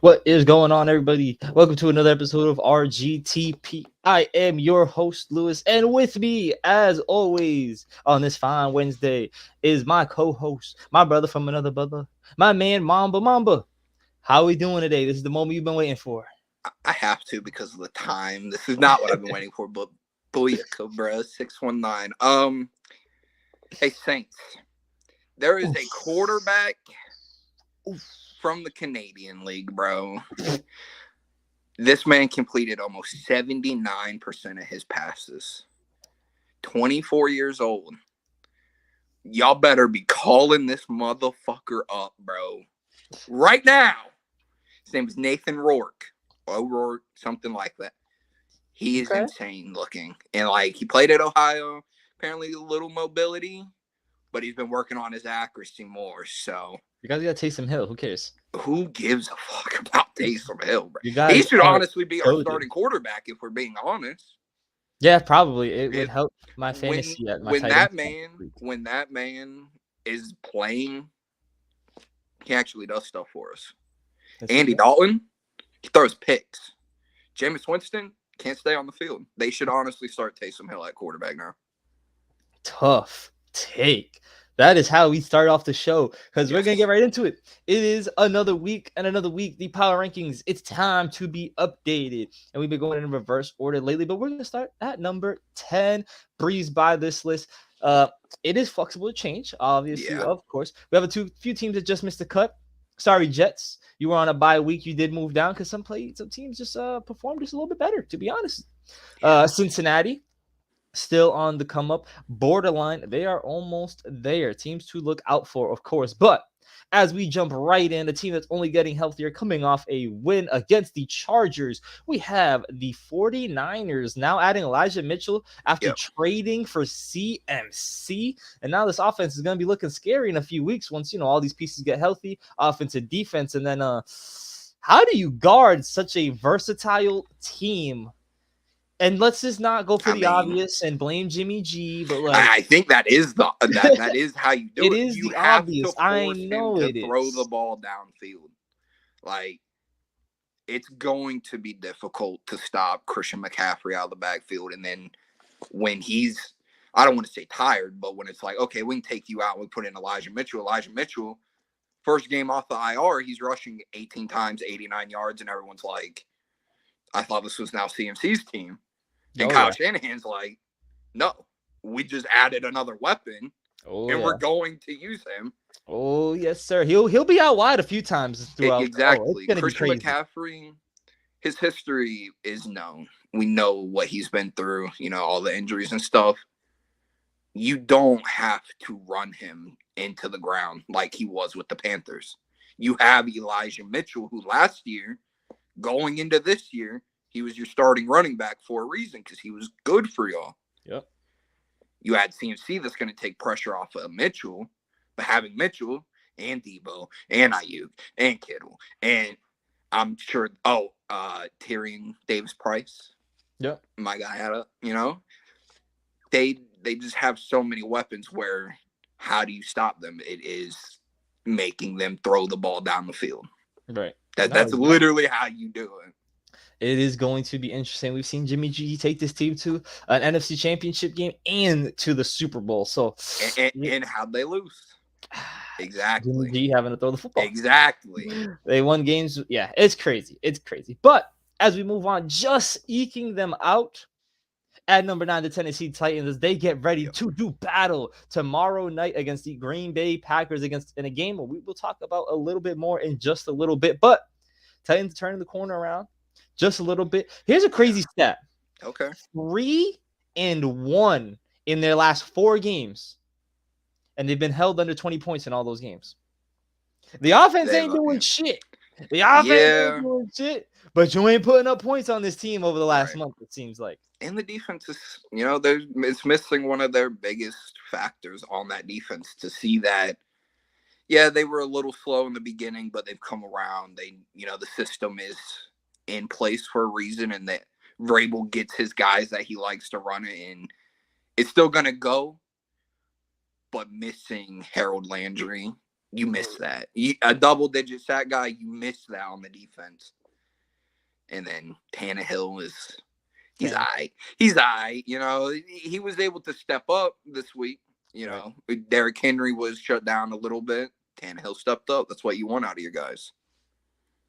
What is going on, everybody? Welcome to another episode of RGTP. I am your host, Lewis, and with me, as always, on this fine Wednesday, is my co-host, my brother from another brother, my man, Mamba. How are we doing today? This is the moment you've been waiting for. I have to because of the time. This is not what I've been waiting for, but Booyaka, bro, 619. Hey, Saints, there is a quarterback from the Canadian League, bro. This man completed almost 79% of his passes. 24 years old. Y'all better be calling this motherfucker up, bro. Right now. His name is Nathan Rourke. O'Rourke, something like that. He is insane looking. And, he played at Ohio. Apparently a little mobility. But he's been working on his accuracy more, so. You guys got Taysom Hill. Who cares? Who gives a fuck about Taysom Hill, bro? He should honestly be our starting quarterback, if we're being honest. Yeah, probably. It would help my fantasy. When that man is playing, he actually does stuff for us. Andy Dalton, he throws picks. Jameis Winston can't stay on the field. They should honestly start Taysom Hill at quarterback now. Tough take. That is how we start off the show, because we're going to get right into it. It is another week, the power rankings. It's time to be updated. And we've been going in reverse order lately, but we're going to start at number 10. Breeze by this list. It is flexible to change, obviously, of course. We have few teams that just missed the cut. Sorry, Jets. You were on a bye week. You did move down because some teams just performed just a little bit better, to be honest. Cincinnati, still on the come up. Borderline, they are almost there. Teams to look out for, of course. But as we jump right in, a team that's only getting healthier, coming off a win against the Chargers, we have the 49ers now adding Elijah Mitchell after trading for CMC. And now this offense is going to be looking scary in a few weeks once, all these pieces get healthy, offensive, defense. And then how do you guard such a versatile team? And let's just not go for the obvious and blame Jimmy G, but I think that is that is how you do it. It is you the have obvious. To force I know him it to is. Throw the ball downfield. It's going to be difficult to stop Christian McCaffrey out of the backfield, and then when he's, I don't want to say tired, but when it's like, okay, we can take you out, we put in Elijah Mitchell. First game off the IR, he's rushing 18 times, 89 yards, and everyone's like, I thought this was now CMC's team. And Kyle Shanahan's like, no, we just added another weapon, and we're going to use him. Oh, yes, sir. He'll be out wide a few times throughout. Exactly. Christian McCaffrey, his history is known. We know what he's been through, all the injuries and stuff. You don't have to run him into the ground like he was with the Panthers. You have Elijah Mitchell, who last year, going into this year, he was your starting running back for a reason because he was good for y'all. Yep. You had CMC that's going to take pressure off of Mitchell, but having Mitchell and Debo and Ayuk and Kittle and I'm sure, Tyrion Davis-Price. Yep. My guy had they just have so many weapons where how do you stop them? It is making them throw the ball down the field. Right. That's literally how you do it. It is going to be interesting. We've seen Jimmy G take this team to an NFC Championship game and to the Super Bowl. So, and how'd they lose? Exactly. Jimmy G having to throw the football. Exactly. They won games. Yeah, it's crazy. But as we move on, just eking them out at number 9, the Tennessee Titans, as they get ready to do battle tomorrow night against the Green Bay Packers in a game where we will talk about a little bit more in just a little bit. But Titans turning the corner around just a little bit. Here's a crazy stat. Okay. 3-1 in their last 4 games. And they've been held under 20 points in all those games. The offense ain't doing shit. Ain't doing shit. But you ain't putting up points on this team over the last month, it seems like. And the defense is, it's missing one of their biggest factors on that defense to see that, they were a little slow in the beginning, but they've come around. The system is in place for a reason, and that Vrabel gets his guys that he likes to run it, and it's still going to go, but missing Harold Landry You miss that. A double-digit sack guy, you miss that on the defense. And then Tannehill he's all right. He's all right. You know, he was able to step up this week. You know, Derrick Henry was shut down a little bit. Tannehill stepped up. That's what you want out of your guys.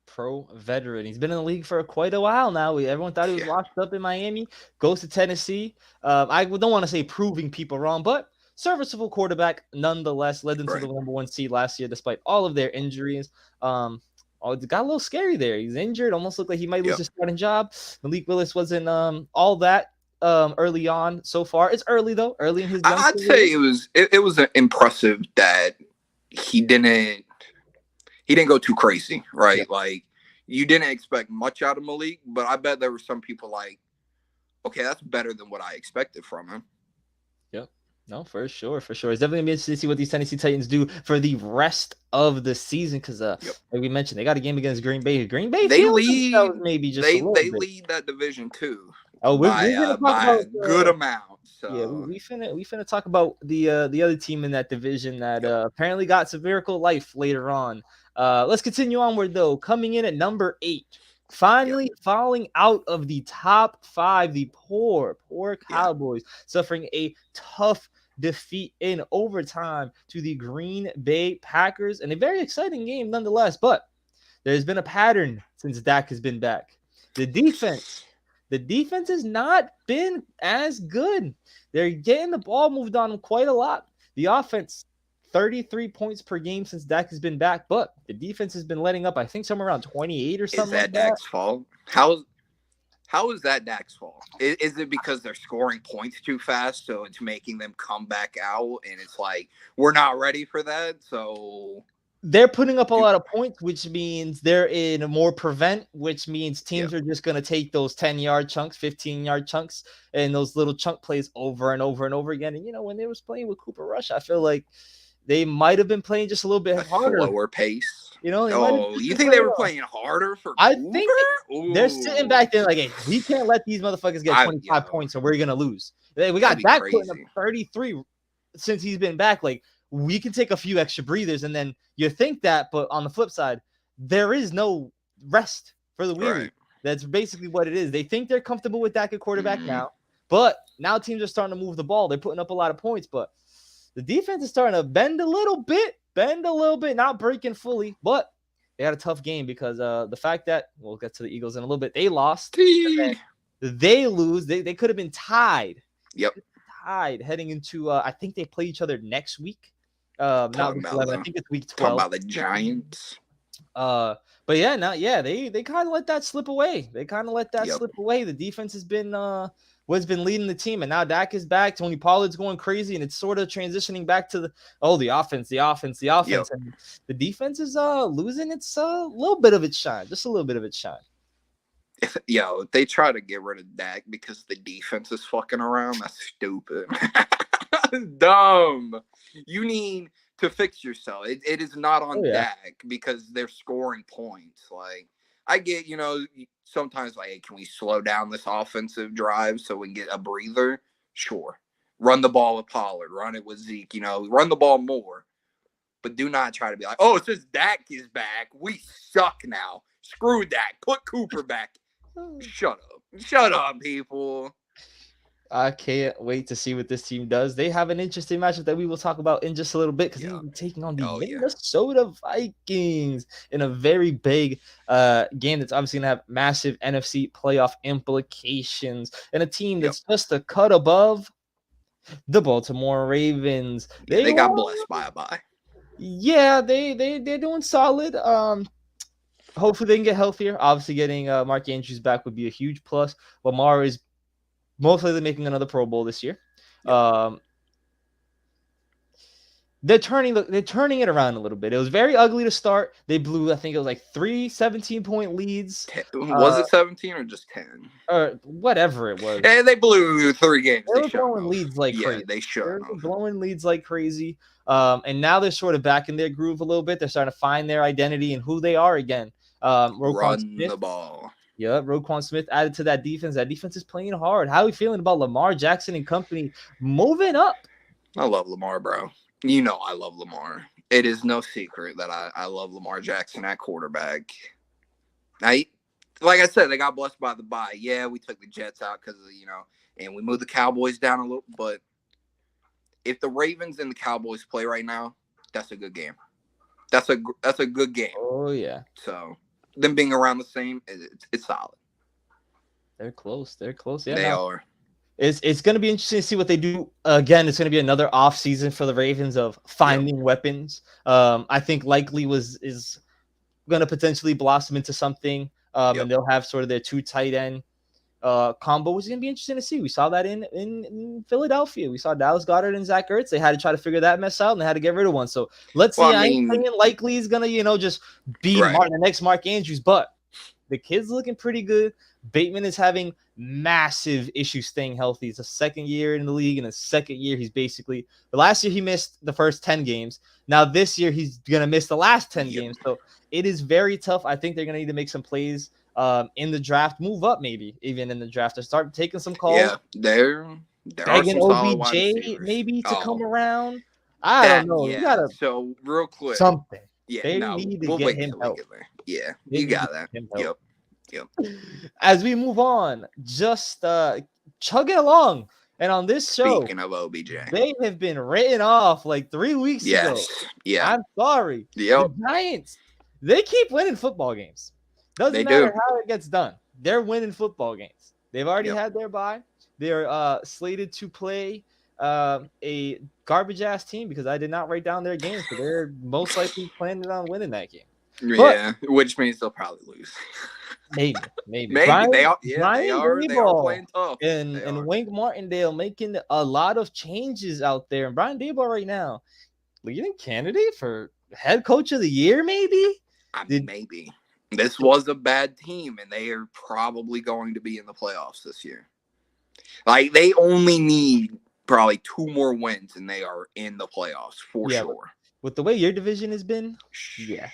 Pro veteran. He's been in the league for quite a while now. Everyone thought he was washed up in Miami. Goes to Tennessee. I don't want to say proving people wrong, but serviceable quarterback nonetheless. Led them to the #1 seed last year despite all of their injuries. It got a little scary there. He's injured. Almost looked like he might lose his starting job. Malik Willis wasn't all that early on so far. It's early though. Early in his young I'd say it was impressive that he didn't go too crazy, right? Yeah. Like, you didn't expect much out of Malik, but I bet there were some people like, okay, that's better than what I expected from him. Yep. No, for sure. It's definitely going to be interesting to see what these Tennessee Titans do for the rest of the season because, like we mentioned, they got a game against Green Bay. They lead, maybe just they lead that division too. Oh, by a good amount. So yeah, we finna talk about the other team in that division that apparently got some miracle life later on. Let's continue onward though. Coming in at number 8, finally falling out of the top 5. The poor Cowboys suffering a tough defeat in overtime to the Green Bay Packers, and a very exciting game nonetheless. But there's been a pattern since Dak has been back. The defense has not been as good. They're getting the ball moved on quite a lot. The offense, 33 points per game since Dak has been back, but the defense has been letting up, I think, somewhere around 28 or something. Is that Dak's fault? How is that Dak's fault? Is it because they're scoring points too fast, so it's making them come back out, and it's like, we're not ready for that, so... They're putting up a lot of points, which means they're in more prevent, which means teams are just going to take those 10-yard chunks, 15-yard chunks, and those little chunk plays over and over and over again. And, you know, when they was playing with Cooper Rush, I feel like they might have been playing just a little bit harder. Slower pace. You know, you think they were playing harder for I Cooper? think they're sitting back there like, hey, we can't let these motherfuckers get 25 points or we're going to lose. We got Dak putting up 33 since he's been back. Like, we can take a few extra breathers, and then you think that, but on the flip side, there is no rest for the weary. Right. That's basically what it is. They think they're comfortable with Dak at quarterback now, but now teams are starting to move the ball. They're putting up a lot of points, but the defense is starting to bend a little bit, not breaking fully, but they had a tough game because the fact that, we'll get to the Eagles in a little bit, they lost. They lose. They could have been tied. Yep. Tied heading into, I think they play each other next week. Not week 11. I think it's week 12. Talking about the Giants. But they kind of let that slip away. Slip away. The defense has been been leading the team, and now Dak is back. Tony Pollard's going crazy, and it's sort of transitioning back to the offense. Yep. And the defense is losing its little bit of its shine, just a little bit of its shine. If they try to get rid of Dak because the defense is fucking around, that's stupid. Dumb. You need to fix yourself. It is not on Dak because they're scoring points. Like, I get, sometimes like, hey, can we slow down this offensive drive so we can get a breather? Sure. Run the ball with Pollard. Run it with Zeke. Run the ball more. But do not try to be like, oh, it's just Dak is back. We suck now. Screw Dak. Put Cooper back. Shut up, people. I can't wait to see what this team does. They have an interesting matchup that we will talk about in just a little bit because they'll be taking on the Minnesota Vikings in a very big game that's obviously going to have massive NFC playoff implications, and a team that's just a cut above the Baltimore Ravens. They got blessed by a bye. Yeah, they're doing solid. Hopefully they can get healthier. Obviously, getting Mark Andrews back would be a huge plus. Lamar is most likely making another Pro Bowl this year. Yep. They're turning it around a little bit. It was very ugly to start. They blew, I think it was like 3 17-point leads. Was it 17 or just 10? Or whatever it was. And they blew 3 games. They were blowing leads like crazy. They should. Blowing leads like crazy. And now they're sort of back in their groove a little bit. They're starting to find their identity and who they are again. Run the ball. Yeah, Roquan Smith added to that defense. That defense is playing hard. How are you feeling about Lamar Jackson and company moving up? I love Lamar, bro. I love Lamar. It is no secret that I love Lamar Jackson at quarterback. I like I said, they got blessed by the bye. Yeah, we took the Jets out because and we moved the Cowboys down a little. But if the Ravens and the Cowboys play right now, that's a good game. That's a good game. Oh yeah. So them being around the same, it's solid. They're close. They're close. Yeah, they are. It's going to be interesting to see what they do. Again, it's going to be another off season for the Ravens of finding weapons. I think likely is going to potentially blossom into something, and they'll have sort of their 2 tight end combo, which is going to be interesting to see. We saw that in Philadelphia. We saw Dallas Goedert and Zach Ertz. They had to try to figure that mess out, and they had to get rid of one. So let's see. I ain't saying likely is going to just be the next Mark Andrews, but the kid's looking pretty good. Bateman is having massive issues staying healthy. It's a second year in the league, and the second year he's basically – last year he missed the first 10 games. Now this year he's going to miss the last 10 games. So it is very tough. I think they're going to need to make some plays in the draft, move up maybe even in the draft to start taking some calls. Yeah, there are some OBJ maybe to come around. I don't know. Yeah. You gotta, so real quick. Something. Yeah, they need to get him help. Yeah, you got that. Yep. As we move on, just chugging along. And on this show, speaking of OBJ, they have been written off like 3 weeks ago. Yeah. I'm sorry. Yep. The Giants, they keep winning football games. Doesn't matter how it gets done. They're winning football games. They've already had their bye. They're slated to play a garbage-ass team because I did not write down their game. So they're most likely planning on winning that game. Yeah, which means they'll probably lose. Maybe. Brian, they are playing tough. And Wink Martindale making a lot of changes out there. And Brian Daboll right now, leading candidate for head coach of the year, maybe? Maybe. This was a bad team, and they are probably going to be in the playoffs this year. Like, they only need probably 2 more wins, and they are in the playoffs for sure. With the way your division has been, yeah.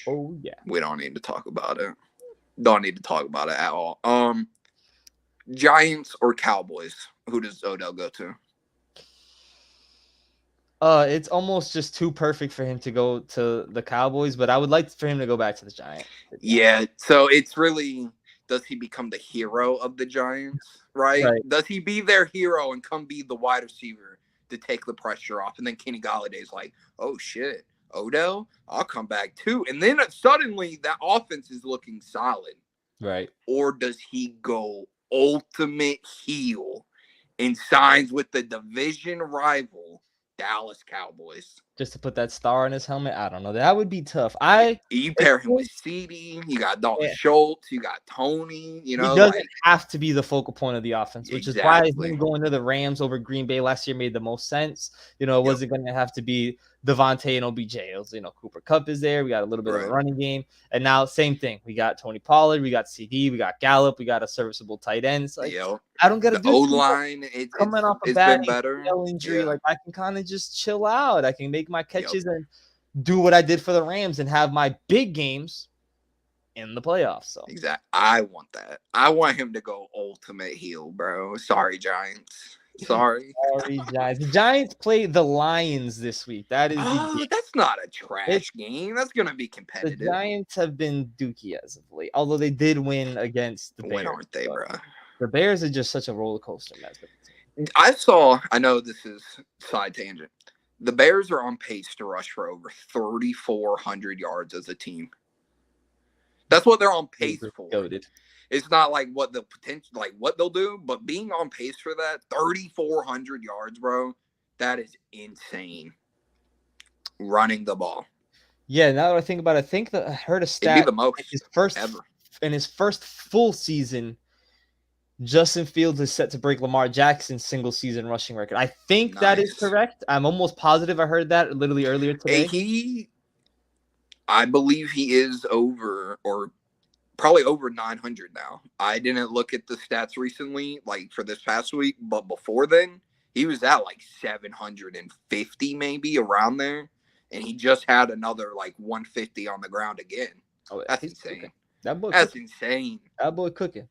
Oh, yeah. We don't need to talk about it. Don't need to talk about it at all. Giants or Cowboys? Who does Odell go to? It's almost just too perfect for him to go to the Cowboys, but I would like for him to go back to the Giants. Yeah, so it's really, does he become the hero of the Giants, right? Does he be their hero and come be the wide receiver to take the pressure off? And then Kenny Galladay's like, oh, shit. Odell, I'll come back too. And then suddenly that offense is looking solid. Right. Or does he go ultimate heel and signs with the division rival Dallas Cowboys? Just to put that star on his helmet? I don't know. That would be tough. You pair him with CD, you got Dalton Schultz, you got Tony, He doesn't have to be the focal point of the offense, which is why him going to the Rams over Green Bay last year made the most sense. It wasn't going to have to be Devontae and OBJ. It was, Cooper Kupp is there. We got a little bit of a running game. And now, same thing. We got Tony Pollard, we got CD, we got Gallup, we got a serviceable tight end. I don't get to do O-line. Coming off a bad injury, like I can kind of just chill out. I can make my catches and do what I did for the Rams and have my big games in the playoffs. So exactly, I want that. I want him to go ultimate heel, bro. Sorry, Giants. Sorry, Giants. The Giants play the Lions this week. That is that's not a trash game. That's gonna be competitive. The Giants have been dookie as of late, although they did win against the Bears. When aren't they, bro? The Bears are just such a roller coaster, man. I know this is side tangent. The Bears are on pace to rush for over 3,400 yards as a team. That's what they're on pace for. Goated. It's not like what the potential, like what they'll do, but being on pace for that 3,400 yards, bro, that is insane. Running the ball. Yeah, now that I think about it, I think that I heard a stat. It'd be the most in his first full season. Justin Fields is set to break Lamar Jackson's single season rushing record. I think that is correct. I'm almost positive I heard that literally earlier today. I believe he is over or probably over 900 now. I didn't look at the stats recently, like for this past week, but before then, he was at like 750 maybe around there. And he just had another like 150 on the ground again. Oh, that's insane. That boy that's insane. That boy cooking.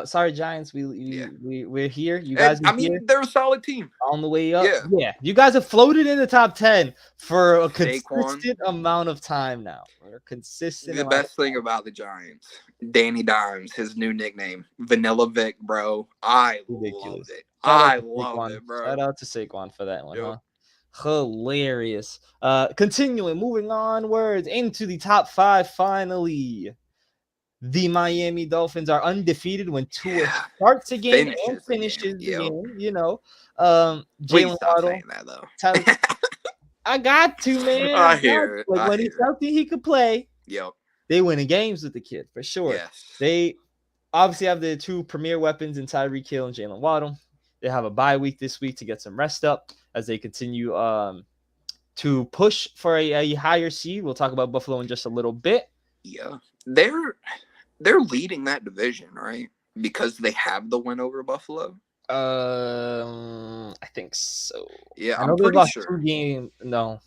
Sorry, Giants. Yeah. We're here. You And guys are I here mean, they're a solid team. on the way up. Yeah. Yeah, you guys have floated in the top 10 for a Saquon. consistent amount of time now. Or a consistent The amount of best thing about the Giants, Danny Dimes, his new nickname, Vanilla Vic, bro. I love ridiculous. it. Shout out I to love Saquon. it, bro. Shout out to Saquon for that one, Yep. huh? Hilarious. Continuing, moving onwards into the top 5 finally. The Miami Dolphins are undefeated when Tua Yeah. starts a game and Finishes the game. finishes the Yep. game. You know, We can Jalen stop Waddle, saying that though. Tyler. I got to, man. I hear it. Like I when he's hear it. healthy, he could play. Yep. They winning games with the kid for sure. Yes. They obviously have the two premier weapons in Tyreek Hill and Jalen Waddle. They have a bye week this week to get some rest up as they continue to push for a higher seed. We'll talk about Buffalo in just a little bit. Yeah. They're leading that division, right? Because they have the win over Buffalo. I think so. Yeah, I know I'm they've pretty lost sure. 2 games. No,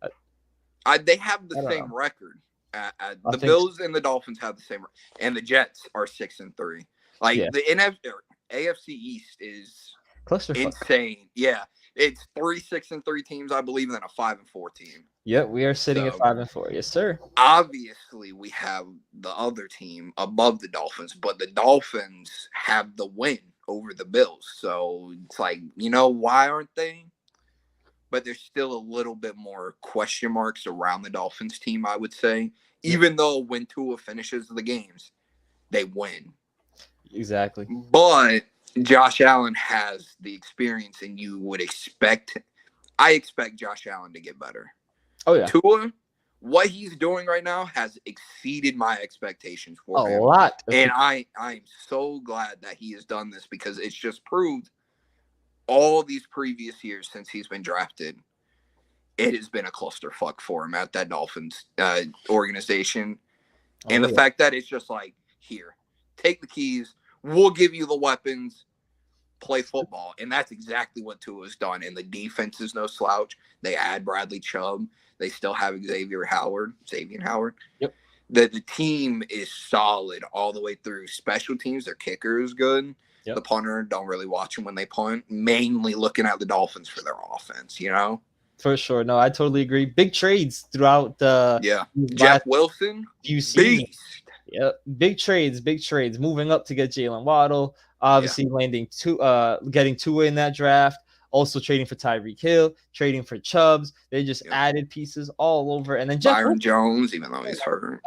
They have the I don't same know. record. I The think Bills and the Dolphins have the same, and the Jets are 6-3. Like Yeah. the AFC East is clusterfuck. insane. Yeah, it's 3 6-3 teams, I believe, and then a 5-4 team. Yep, we are sitting at So, 5-4. Yes, sir. Obviously, we have the other team above the Dolphins, but the Dolphins have the win over the Bills. So it's like, why aren't they? But there's still a little bit more question marks around the Dolphins team, I would say. Even though when Tua finishes the games, they win. Exactly. But Josh Allen has the experience, and you would expect. I expect Josh Allen to get better. Oh yeah. Tua, what he's doing right now has exceeded my expectations for him. A lot. And I'm so glad that he has done this because it's just proved all these previous years since he's been drafted, it has been a clusterfuck for him at that Dolphins organization. And the fact that it's just like, here, take the keys. We'll give you the weapons. Play football. And that's exactly what Tua has done. And the defense is no slouch. They add Bradley Chubb. They still have Xavier Howard. Yep. The team is solid all the way through. Special teams, their kicker is good. Yep. The punter, don't really watch them when they punt. Mainly looking at the Dolphins for their offense, For sure. No, I totally agree. Big trades throughout the Jeff Wilson, beast. Yeah, big trades. Moving up to get Jalen Waddle. Obviously getting Tua in that draft. Also trading for Tyreek Hill, trading for Chubbs. They just added pieces all over. And then Byron Jones, even though he's hurt.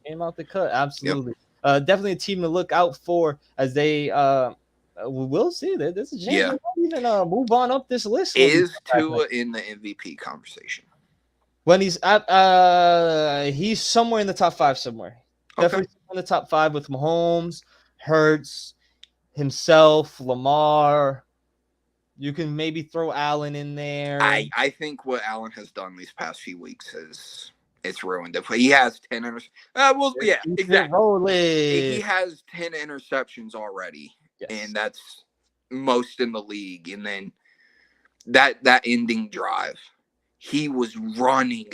Came out the cut. Absolutely. Definitely a team to look out for as they we'll see. There's a chance they might even move on up this list. Is Tua in the MVP conversation? When he's somewhere in the top 5 somewhere. Okay. Definitely in the top 5 with Mahomes, Hurts, himself, Lamar. You can maybe throw Allen in there. I think what Allen has done these past few weeks it's ruined it. He has 10 exactly. He has 10 interceptions already. Yes. And that's most in the league. And then that ending drive, he was running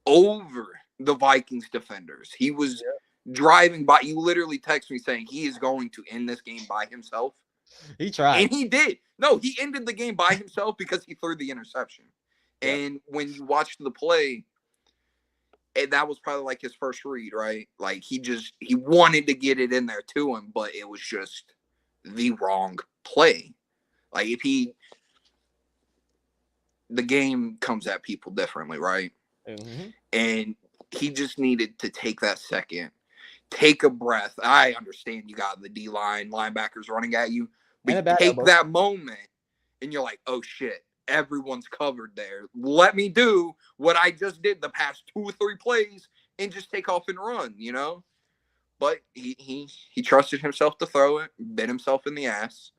over the Vikings defenders. He was driving by. You literally text me saying he is going to end this game by himself. He tried. And he did. No, he ended the game by himself because he threw the interception. Yep. And when you watched the play, and that was probably like his first read, right? Like he wanted to get it in there to him, but it was just the wrong play. Like the game comes at people differently, right? Mm-hmm. And he just needed to take that second, take a breath. I understand you got the D-line linebackers running at you, but take that moment and you're like, oh shit, everyone's covered there. Let me do what I just did the past 2 or 3 plays and just take off and run, But he trusted himself to throw it, bit himself in the ass.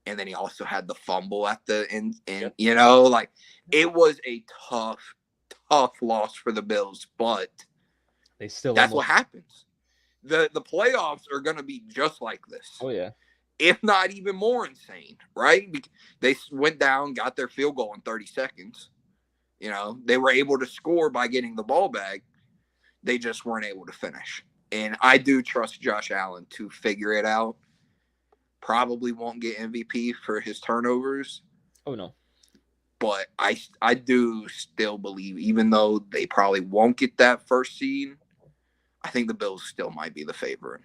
And then he also had the fumble at the end. And, like it was a tough loss for the Bills, but that's what happens. The playoffs are going to be just like this. Oh, yeah. If not even more insane, right? They went down, got their field goal in 30 seconds. They were able to score by getting the ball back. They just weren't able to finish. And I do trust Josh Allen to figure it out. probably won't get MVP for his turnovers. Oh no. But I do still believe, even though they probably won't get that first seed, I think the Bills still might be the favorite.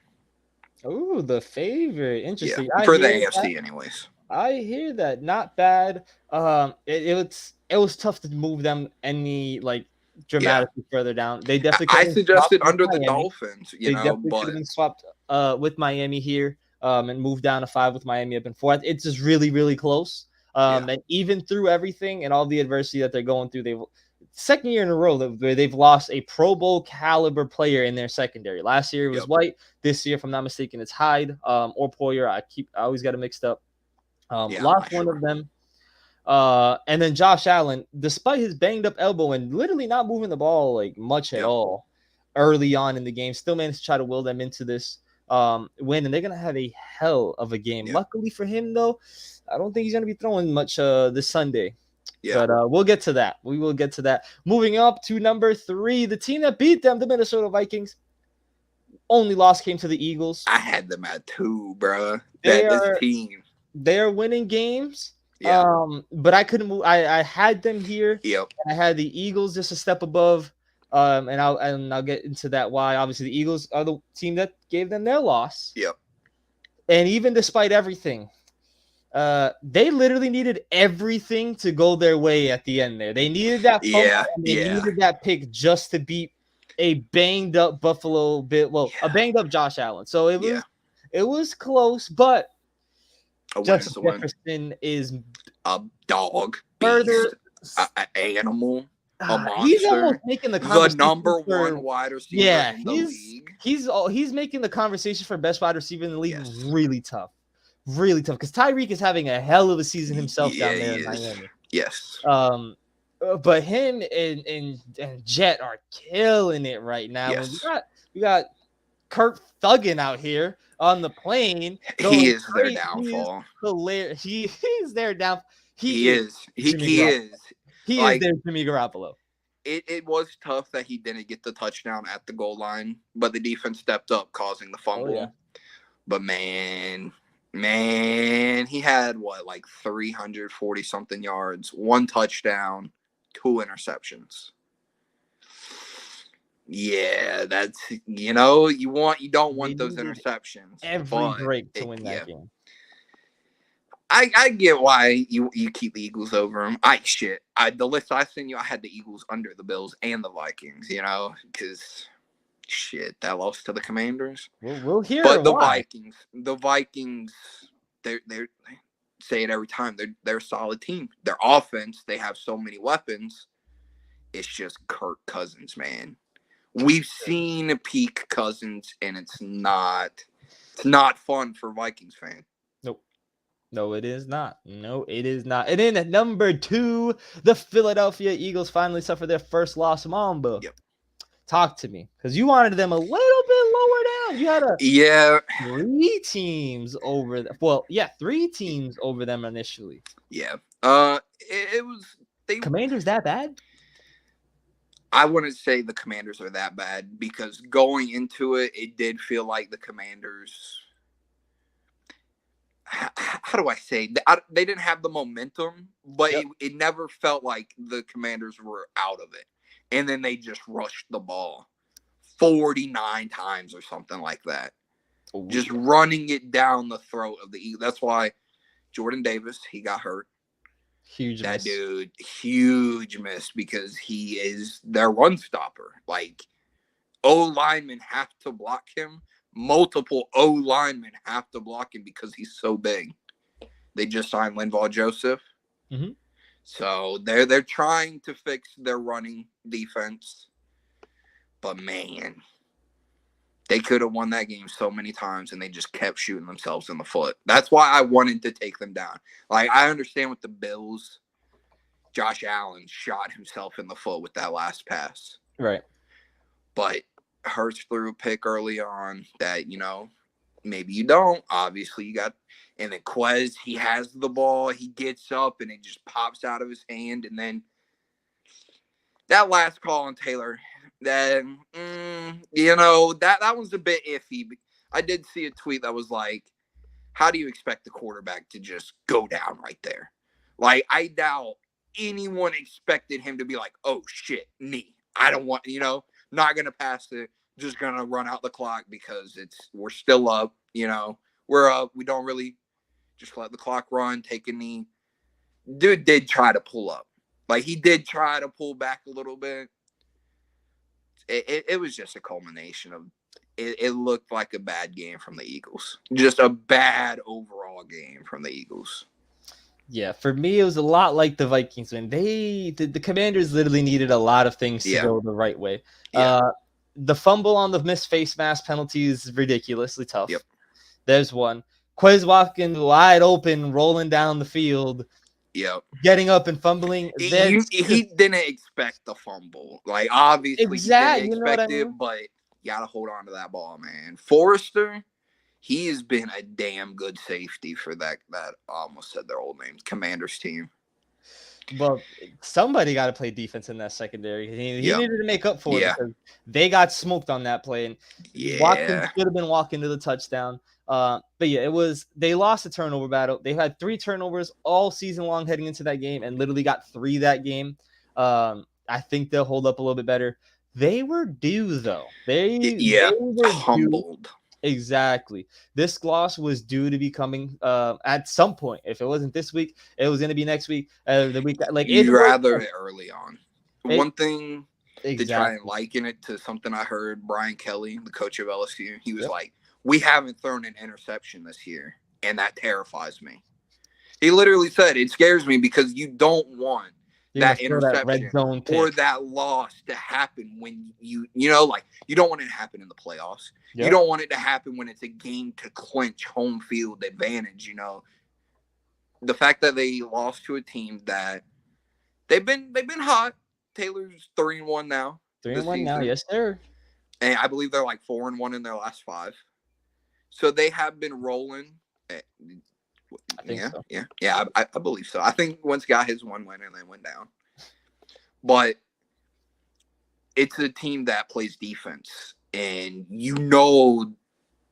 Oh, the favorite. Yeah, Interesting. I for the hear that. AFC, anyways. I hear that. Not bad. It was tough to move them any like Yeah, dramatically further down. They definitely could I have been swapped suggested with under the Miami. Dolphins, They definitely could have but been swapped with Miami here and moved down to 5 with Miami up in 4. It's just really, really close. yeah, And even through everything and all the adversity that they're going through, they've second year in a row where they've lost a Pro Bowl caliber player in their secondary. Last year it was yep, White. This year, if I'm not mistaken, it's Hyde or Poyer. I always got it mixed up. yeah, I'm Lost not one sure. of them. And then Josh Allen, despite his banged up elbow and literally not moving the ball like much at Yep, all early on in the game, still managed to try to will them into this win, and they're gonna have a hell of a game. yeah, Luckily for him, though, I don't think he's gonna be throwing much this Sunday. yeah. But we'll get to that. We will get to that. Moving up to number 3, the team that beat them, the Minnesota Vikings. Only loss came to the Eagles. I had them at 2, bro. They This are team. they're winning games. Yeah. But I couldn't move. I had them here. Yep. I had the Eagles just a step above. And I'll get into that why. Obviously, the Eagles are the team that gave them their loss. Yep. And even despite everything, they literally needed everything to go their way at the end there. They needed that fumble, Yeah. and they Yeah. needed that pick just to beat a banged up Buffalo bit. Well, a banged up Josh Allen. So it was close, but A win Justin is a win. Jefferson is A dog, further. beast, an animal, a monster. He's almost making the The conversation number for, one wide receiver yeah, in the league. he's making the conversation for best wide receiver in the league Yes. really tough. Really tough. Because Tyreek is having a hell of a season himself down there in Miami. Yes. But him and Jet are killing it right now. Yes. We got Kurt Thuggin out here on the plane. He is their crazy. downfall. Hilarious. He's their downfall. He is. He is. He Like, is their Jimmy Garoppolo. It was tough that he didn't get the touchdown at the goal line, but the defense stepped up, causing the fumble. Yeah. But man, he had like 340 something yards, 1 touchdown, 2 interceptions. Yeah, that's you don't want those interceptions. Every break to win that game. I get why you keep the Eagles over them. The list I sent you, I had the Eagles under the Bills and the Vikings, because that lost to the Commanders. We'll hear. But the why. Vikings, they say it every time. They're a solid team. Their offense, they have so many weapons. It's just Kirk Cousins, man. We've seen peak Cousins, and it's not fun for Vikings fans. No, it is not. No, it is not. And then at number 2, the Philadelphia Eagles finally suffered their first loss. Mamba. Yep. Talk to me. Because you wanted them a little bit lower down. You had 3 teams over them. Well, yeah, 3 teams over them initially. Yeah. It was Commanders that bad? I wouldn't say the Commanders are that bad, because going into it, it did feel like the Commanders. How do I say? They didn't have the momentum, but it never felt like the Commanders were out of it. And then they just rushed the ball 49 times or something like that. Ooh. Just running it down the throat of the Eagles. That's why Jordan Davis, he got hurt. Huge miss. Dude, huge miss, because he is their run stopper. Like, O linemen have to block him. Multiple O linemen have to block him because he's so big. They just signed Linval Joseph. Mm-hmm. So they're trying to fix their running defense. But man, they could have won that game so many times, and they just kept shooting themselves in the foot. That's why I wanted to take them down. Like, I understand with the Bills, Josh Allen shot himself in the foot with that last pass. Right. But Hurts threw a pick early on that, maybe you don't. Obviously, you got – and then Quez, he has the ball. He gets up, and it just pops out of his hand. And then that last call on Taylor, that was a bit iffy. I did see a tweet that was like, how do you expect the quarterback to just go down right there? Like, I doubt anyone expected him to be like, oh, shit, knee. I don't want, not going to pass it. Just going to run out the clock because we're still up, We're up. We don't really just let the clock run, take a knee. Dude did try to pull up. Like, he did try to pull back a little bit. It was just a culmination of it looked like a bad game from the Eagles. Just a bad overall game from the Eagles. Yeah, for me, it was a lot like the Vikings when the Commanders literally needed a lot of things to go the right way. Yeah. The fumble on the missed face mask penalty is ridiculously tough. Yep. There's one. Quez Watkins wide open, rolling down the field. Yep. Getting up and fumbling. He didn't expect the fumble. Like, obviously, exactly, he didn't expect it, but you got to hold on to that ball, man. Forrester, he has been a damn good safety for that I almost said their old name, Commanders team. Well, somebody got to play defense in that secondary. He needed to make up for it because they got smoked on that play. And Watkins should have been walking to the touchdown. But yeah, they lost the turnover battle. They had 3 turnovers all season long heading into that game and literally got 3 that game. I think they'll hold up a little bit better. They were due, though. They were humbled. Due. Exactly. This loss was due to be coming at some point. If it wasn't this week, it was going to be next week. The week, like you'd rather it early on. One thing to try and liken it to something I heard Brian Kelly, the coach of LSU, he was like, "We haven't thrown an interception this year, and that terrifies me." He literally said, "It scares me because you don't want that interception or that loss to happen when you don't want it to happen in the playoffs. Yep. You don't want it to happen when it's a game to clinch home field advantage. The fact that they lost to a team that they've been hot. Taylor's 3-1 now. 3-1 now, yes sir. And I believe they're like 4-1 in their last 5. So they have been rolling. I think so. Yeah, I believe so. I think once got his 1 win and they went down. But it's a team that plays defense, and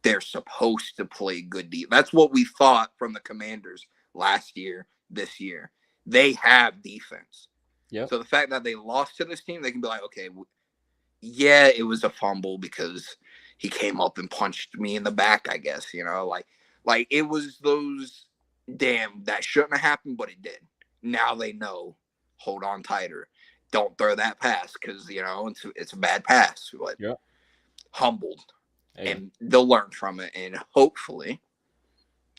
they're supposed to play good defense. That's what we thought from the Commanders last year, this year. They have defense. Yep. So the fact that they lost to this team, they can be like, okay, yeah, it was a fumble because he came up and punched me in the back, I guess, like it was those, damn, that shouldn't have happened, but it did. Now they know, hold on tighter. Don't throw that pass because, it's a bad pass. But humbled. Hey. And they'll learn from it. And hopefully,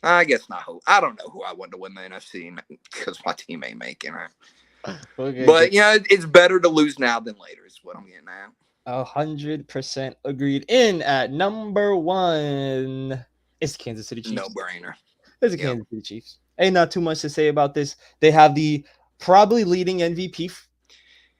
I guess not hope. I don't know who I want to win the NFC because my team ain't making it. Okay, but, it's better to lose now than later is what I'm getting at. 100% agreed. In at number 1, it's the Kansas City Chiefs. No brainer. It's the Kansas City Chiefs. Ain't not too much to say about this. They have the probably leading MVP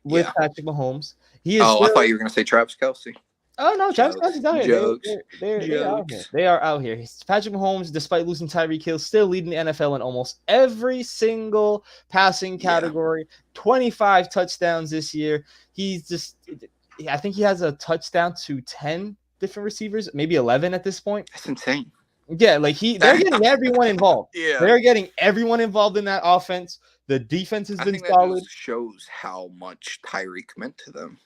with Patrick Mahomes. I thought you were going to say Travis Kelce. Oh, no, Travis Kelce's out here. They're out here. They are out here. Patrick Mahomes, despite losing Tyreek Hill, still leading the NFL in almost every single passing category. 25 touchdowns this year. I think he has a touchdown to 10 different receivers, maybe 11 at this point. That's insane. Yeah, like they're getting everyone involved. They're getting everyone involved in that offense. The defense has been solid. That just shows how much Tyreek meant to them.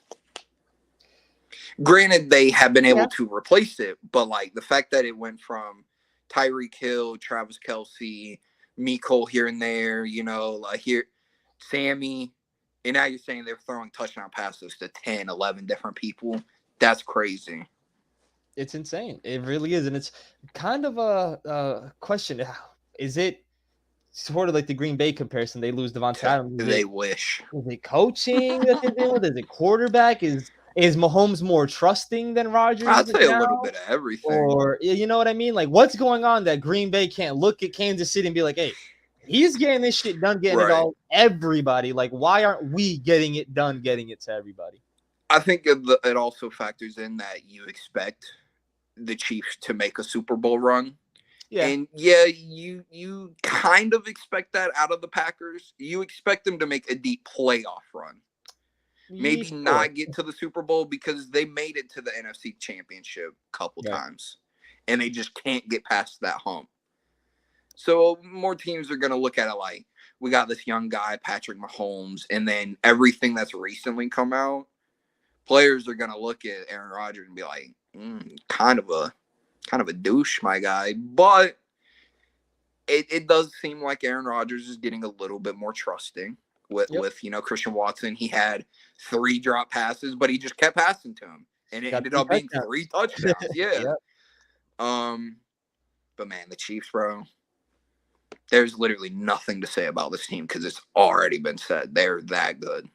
Granted, they have been able to replace it, but like the fact that it went from Tyreek Hill, Travis Kelce, Mecole here and there, like here, Sammy, and now you're saying they're throwing touchdown passes to 10, 11 different people. That's crazy. It's insane. It really is. And it's kind of a question. Is it sort of like the Green Bay comparison? They lose Devontae Adams. They wish. Is it coaching that they deal with? Is it quarterback? Is Mahomes more trusting than Rodgers? I'd say a little bit of everything. Or, you know what I mean? Like, what's going on that Green Bay can't look at Kansas City and be like, hey, he's getting this shit done, getting it all. Everybody. Like, why aren't we getting it done, getting it to everybody? I think it also factors in that you expect the Chiefs to make a Super Bowl run. Yeah. And you kind of expect that out of the Packers. You expect them to make a deep playoff run. Maybe not get to the Super Bowl because they made it to the NFC Championship a couple times. And they just can't get past that hump. So more teams are going to look at it like, we got this young guy, Patrick Mahomes, and then everything that's recently come out, players are going to look at Aaron Rodgers and be like, kind of a douche, my guy. But it does seem like Aaron Rodgers is getting a little bit more trusting with Christian Watson. He had 3 drop passes, but he just kept passing to him, and it ended up being 3 touchdowns. Yeah. Yep. But man, the Chiefs, bro. There's literally nothing to say about this team because it's already been said. They're that good.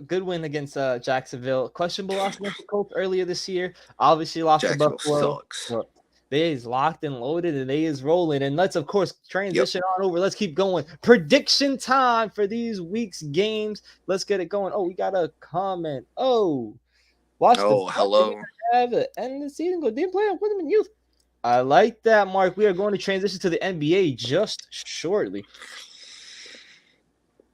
Good win against Jacksonville. Questionable loss against the Colts earlier this year. Obviously lost to Buffalo. Sucks. Look, they is locked and loaded and they is rolling. And let's, of course, transition on over. Let's keep going. Prediction time for these week's games. Let's get it going. Oh, we got a comment. Oh, watch hello. Have the end of the season. Go didn't play on Women Youth. I like that, Mark. We are going to transition to the NBA just shortly.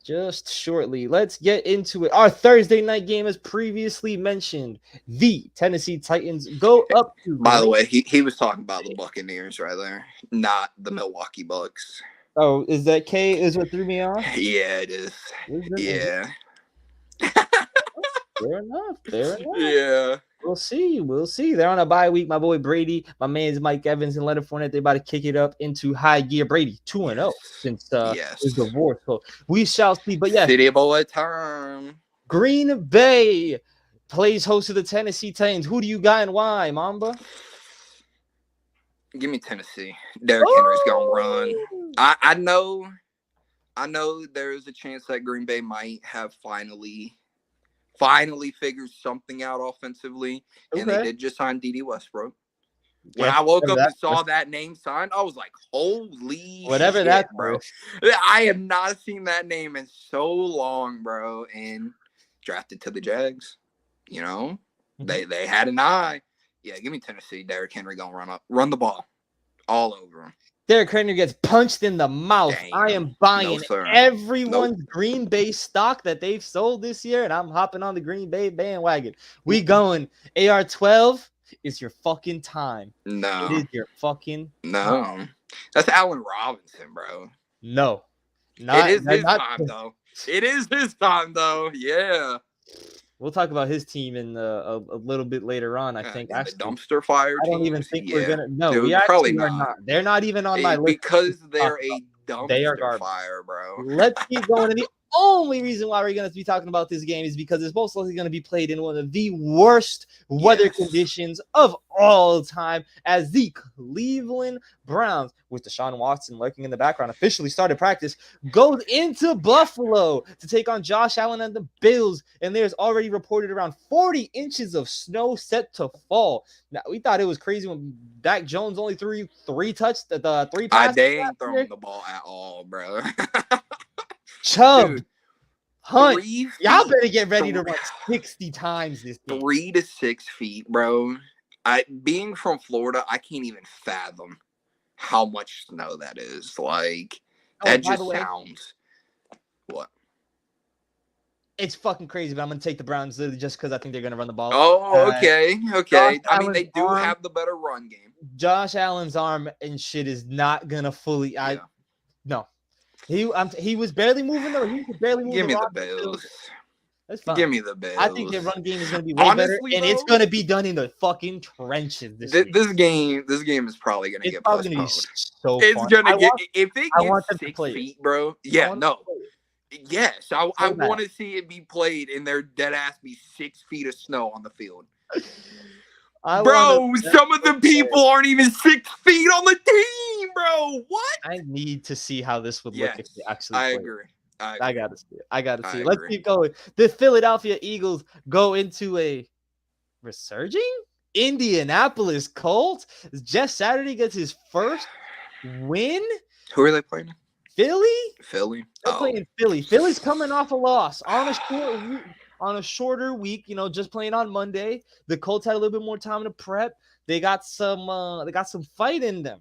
Let's get into it. Our Thursday night game, as previously mentioned, the Tennessee Titans go up to. By the way, he was talking about the Buccaneers right there, not the Milwaukee Bucks. Oh, is that K? Is what threw me off? Yeah, it is. Yeah. Fair enough. Yeah. We'll see. They're on a bye week. My boy Brady, my man's Mike Evans and Leonard Fournette. They're about to kick it up into high gear. Brady 2-0 since his divorce. So we shall see. But yeah, City Boy term. Green Bay plays host to the Tennessee Titans. Who do you got and why, Mamba? Give me Tennessee. Derrick Henry's gonna run. I know there's a chance that Green Bay might have finally figured something out offensively, and they did just sign D.D. Westbrook. When I woke up and saw that name signed, I was like, holy shit, bro. I have not seen that name in so long, bro, and drafted to the Jags. You know, they had an eye. Yeah, give me Tennessee. Derrick Henry gonna run the ball all over him. Derrick Henry gets punched in the mouth. Damn. I am buying everyone's Green Bay stock that they've sold this year, and I'm hopping on the Green Bay bandwagon. We going. AR-12 is your fucking time. No. It is your fucking time. That's Allen Robinson, bro. No. It is his time, though. It is his time, though. Yeah. We'll talk about his team in a little bit later on. I think actually, the dumpster fire. I don't even think we're gonna. No, dude, we probably not. They're not even on my list because they're a dumpster fire, bro. Let's keep going. And the only reason why we're going to be talking about this game is because it's most likely going to be played in one of the worst weather conditions of all time, as the Cleveland Browns, with Deshaun Watson lurking in the background, officially started practice, goes into Buffalo to take on Josh Allen and the Bills. And there's already reported around 40 inches of snow set to fall. Now, we thought it was crazy when Dak Jones only threw three passes. They ain't throwing the ball at all, bro. Chubb, dude, Hunt, y'all better get ready to run 60 times this game. 3 to 6 feet, bro. Being from Florida, I can't even fathom how much snow that is. Like, that just sounds. What? It's fucking crazy, but I'm going to take the Browns just because I think they're going to run the ball. Oh, okay. I mean, they do have the better run game. Josh Allen's arm and shit is not going to fully. No. He was barely moving, though. He was barely moving. Give me the Bills. That's fine. Give me the Bills. I think their run game is going to be way better, and it's going to be done in the fucking trenches this game is probably going to get postponed. So it's going to get if it gets 6 feet, bro. Yeah, no. Yes, I want to see it be played and their dead ass be 6 feet of snow on the field. Bro, some of the people aren't even 6 feet on the team, bro. What? I need to see how this would look if they actually play. I gotta see it. Let's keep going. The Philadelphia Eagles go into a resurging Indianapolis Colts. Jeff Saturday gets his first win. Who are they playing? Philly. They're playing Philly. Philly's coming off a loss on a shorter week, just playing on Monday. The Colts had a little bit more time to prep. They got some fight in them.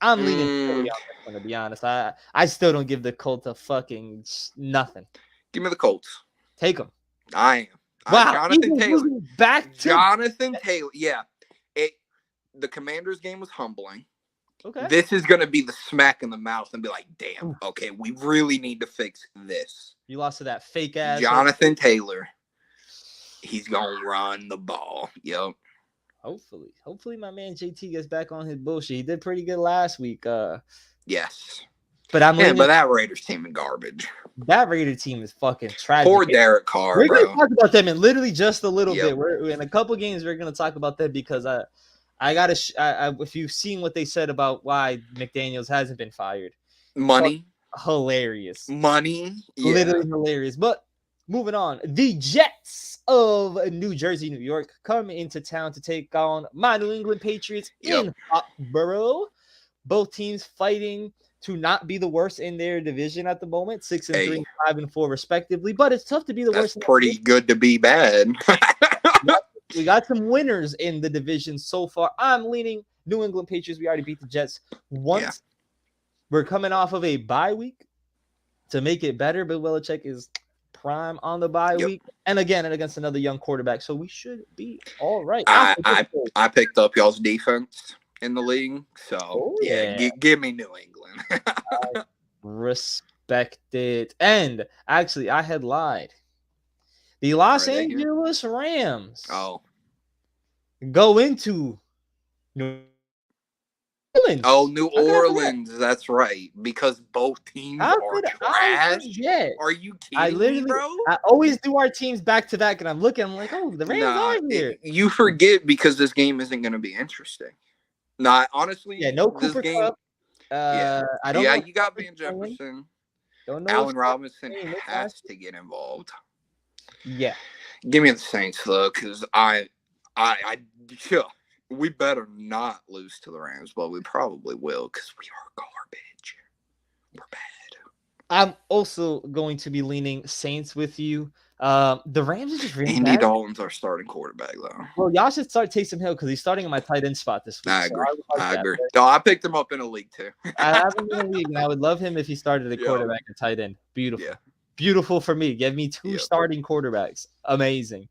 I'm leaning Philly on this one, to be honest. I still don't give the Colts a fucking nothing. Give me the Colts. Take them. I am. Wow. Jonathan Taylor. Jonathan Taylor. Yeah. The Commanders game was humbling. Okay. This is going to be the smack in the mouth and be like, damn, Oof. okay, we really need to fix this. You lost to that fake ass Jonathan Taylor. He's going to run the ball. Yep. Hopefully my man JT gets back on his bullshit. He did pretty good last week. Yes. But but that Raiders team is garbage. That Raider team is fucking tragic. Poor Derek Carr, we're bro. gonna talk about them in literally just a little bit. We're in a couple games. We're gonna talk about that because I gotta. If you've seen what they said about why McDaniels hasn't been fired, money, hilarious, money, literally hilarious. But moving on, the Jets of New Jersey, New York, come into town to take on my New England Patriots in Foxborough. Both teams fighting to not be the worst in their division at the moment, 6-3, 5-4, respectively. But it's tough to be the worst. That's pretty good to be bad. We got some winners in the division so far. I'm leaning New England Patriots. We already beat the Jets once. Yeah. We're coming off of a bye week to make it better. Bill Belichick is prime on the bye week, and against another young quarterback. So we should be all right. I picked up y'all's defense in the league, so give me New England. I respect it. And actually, I had lied. The Los Angeles Rams go into New Orleans. New Orleans. That's right. Because both teams are trash. Are you kidding me, bro? I always do our teams back to back, and I'm like, oh, the Rams are here. You forget because this game isn't going to be interesting. Nah, honestly, no Cooper Kupp. I don't. Yeah, you got Van Jefferson. Don't know. Allen Robinson has to get involved. Yeah, give me the Saints though, because we better not lose to the Rams, but we probably will because we are garbage. We're bad. I'm also going to be leaning Saints with you. The Rams are just really Andy Dalton's our starting quarterback, though. Well, y'all should start Taysom Hill because he's starting in my tight end spot this week. I agree. I agree. No, I picked him up in a league, too. I have him in a league, and I would love him if he started a quarterback and tight end. Beautiful. Yeah. Beautiful for me. Give me two starting quarterbacks. Amazing.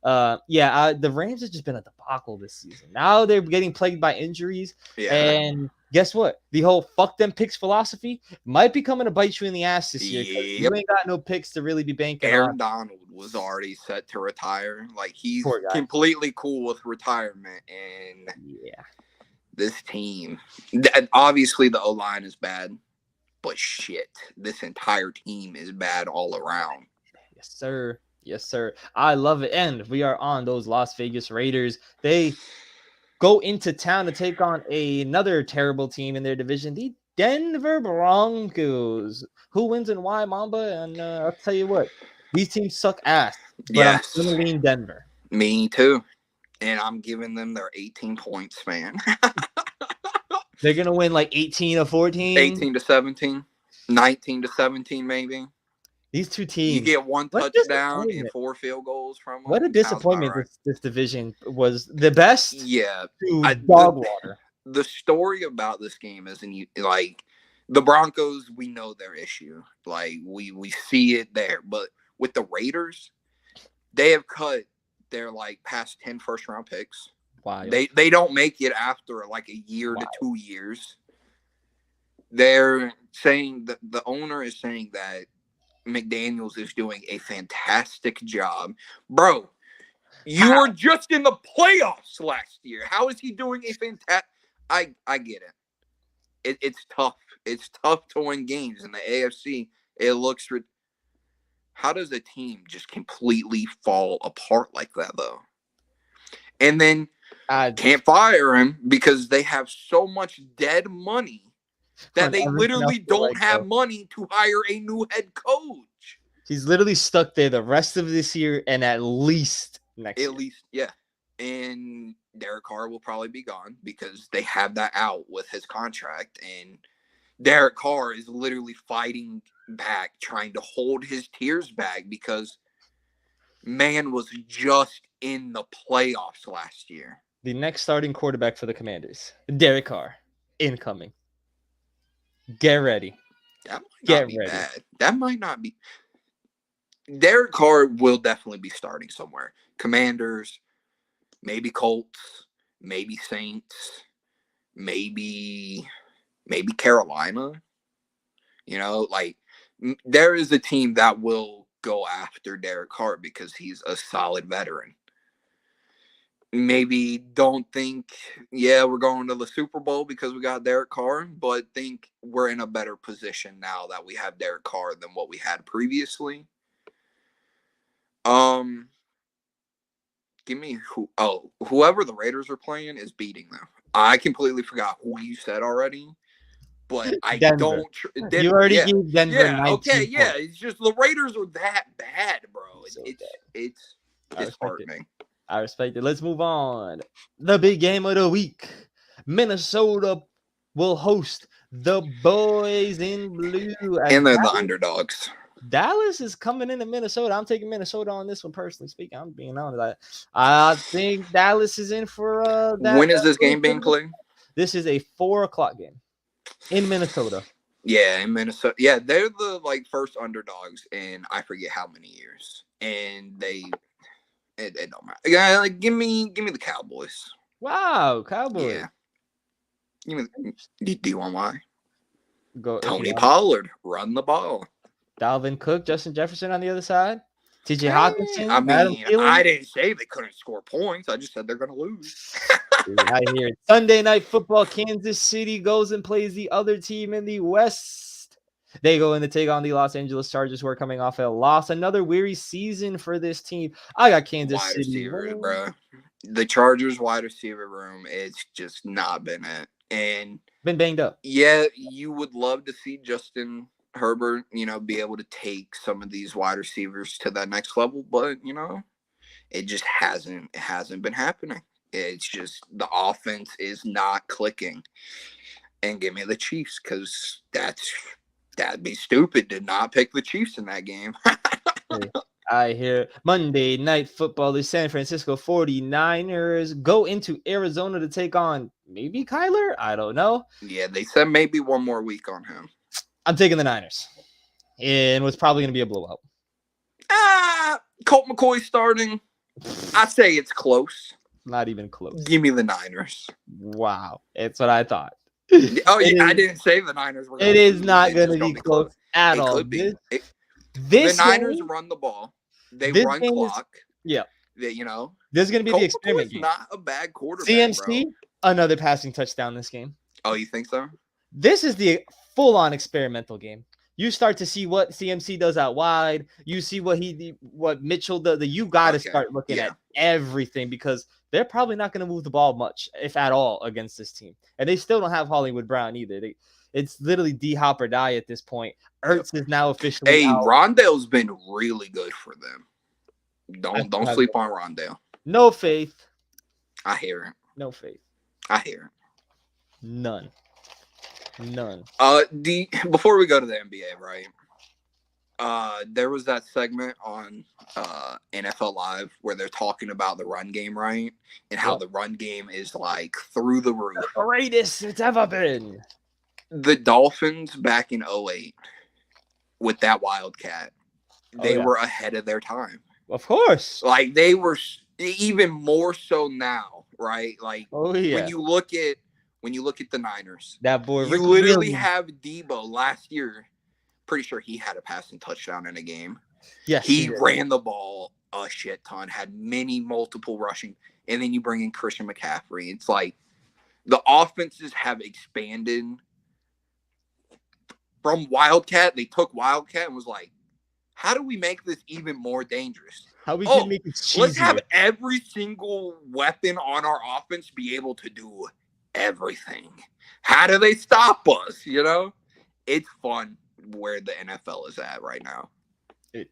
The Rams have just been a debacle this season. Now they're getting plagued by injuries. Yeah. And guess what? The whole fuck them picks philosophy might be coming to bite you in the ass this year. You ain't got no picks to really be banking on. Aaron Donald was already set to retire. Like, he's completely cool with retirement. And this team, obviously the O-line is bad. But shit, this entire team is bad all around. Yes, sir. Yes, sir. I love it. And we are on those Las Vegas Raiders. They go into town to take on another terrible team in their division, the Denver Broncos. Who wins and why, Mamba? And I'll tell you what, these teams suck ass. But I'm going to lean Denver. Me too. And I'm giving them their 18 points, man. They're going to win like 18-14. 18-17. 19-17, maybe. These two teams. You get one touchdown and 4 field goals from them. What a disappointment this division was. The best. Yeah. Dog water. The story about this game is, like, the Broncos, we know their issue. Like, we see it there. But with the Raiders, they have cut their, like, past 10 first-round picks. Wow. They don't make it after, like, a year to 2 years. They're saying that the owner is saying that McDaniels is doing a fantastic job. Bro, you were just in the playoffs last year. How is he doing a fantastic... I get it. It's tough. It's tough to win games in the AFC. It looks... How does a team just completely fall apart like that, though? And then can't fire him because they have so much dead money that they literally don't have money to hire a new head coach. He's literally stuck there the rest of this year and at least next year. At least, yeah. And Derek Carr will probably be gone because they have that out with his contract. And Derek Carr is literally fighting back, trying to hold his tears back because man was just in the playoffs last year. The next starting quarterback for the Commanders, Derek Carr, incoming. Get ready. That might not be bad. That might not be. Derek Carr will definitely be starting somewhere. Commanders, maybe Colts, maybe Saints, maybe Carolina. You know, like there is a team that will go after Derek Carr because he's a solid veteran. Maybe don't think, yeah, we're going to the Super Bowl because we got Derek Carr, but think we're in a better position now that we have Derek Carr than what we had previously. Give me whoever the Raiders are playing is beating them. I completely forgot who you said already, but I Denver. don't. You already gave Denver 19 okay, yeah. points. It's just the Raiders are that bad, bro. So It's I disheartening. I respect it. Let's move on. The big game of the week. Minnesota will host the boys in blue. And they're the underdogs. Dallas is coming into Minnesota. I'm taking Minnesota on this one, personally speaking. I'm being honest. I think Dallas is in for that. When is this game being played? This is a 4:00 game in Minnesota. Yeah, in Minnesota. Yeah, they're the first underdogs in I forget how many years. And it don't matter. Yeah, give me the Cowboys. Wow, Cowboys. Yeah. Do you want why? Go Tony Pollard, run the ball. Dalvin Cook, Justin Jefferson on the other side. TJ Hawkinson. I mean, I didn't say they couldn't score points. I just said they're going to lose. I hear it. Sunday Night Football. Kansas City goes and plays the other team in the West. They go in to take on the Los Angeles Chargers, who are coming off a loss. Another weary season for this team. I got Kansas City. Receivers, bro. The Chargers wide receiver room, it's just not been it. And been banged up. Yeah, you would love to see Justin Herbert, be able to take some of these wide receivers to that next level, but it just hasn't been happening. It's just the offense is not clicking. And give me the Chiefs, because that'd be stupid to not pick the Chiefs in that game. I hear Monday Night Football. The San Francisco 49ers go into Arizona to take on maybe Kyler. I don't know. Yeah, they said maybe one more week on him. I'm taking the Niners. And what's probably going to be a blowout. Colt McCoy starting. I say it's close. Not even close. Give me the Niners. Wow. It's what I thought. Oh, yeah, I didn't say the Niners were going to It is not going to be close at all. Could be. The Niners run the ball. They run clock. Yeah. They, This is going to be Colt the experiment game. Not a bad quarterback, CMC, bro. Another passing touchdown this game. Oh, you think so? This is the full-on experimental game. You start to see what CMC does out wide. You see what Mitchell does. You got to start looking at everything, because they're probably not going to move the ball much, if at all, against this team. And they still don't have Hollywood Brown either. It's literally D-hop or die at this point. Ertz is now officially out. Rondale's been really good for them. Don't sleep on Rondale. No faith. I hear it. No faith. I hear it. None. Before we go to the NBA, right? There was that segment on NFL Live where they're talking about the run game, right? And how the run game is through the roof. The greatest it's ever been. The Dolphins back in 2008 with that Wildcat, they were ahead of their time. Of course. They were even more so now, right? When you look at the Niners, that boy, you literally have Debo last year. Pretty sure he had a passing touchdown in a game. Yes, he ran the ball a shit ton, had multiple rushing, and then you bring in Christian McCaffrey. It's the offenses have expanded from Wildcat. They took Wildcat and was how do we make this even more dangerous? How we can make it cheesier. Let's have every single weapon on our offense be able to do everything. How do they stop us? It's fun where the NFL is at right now. It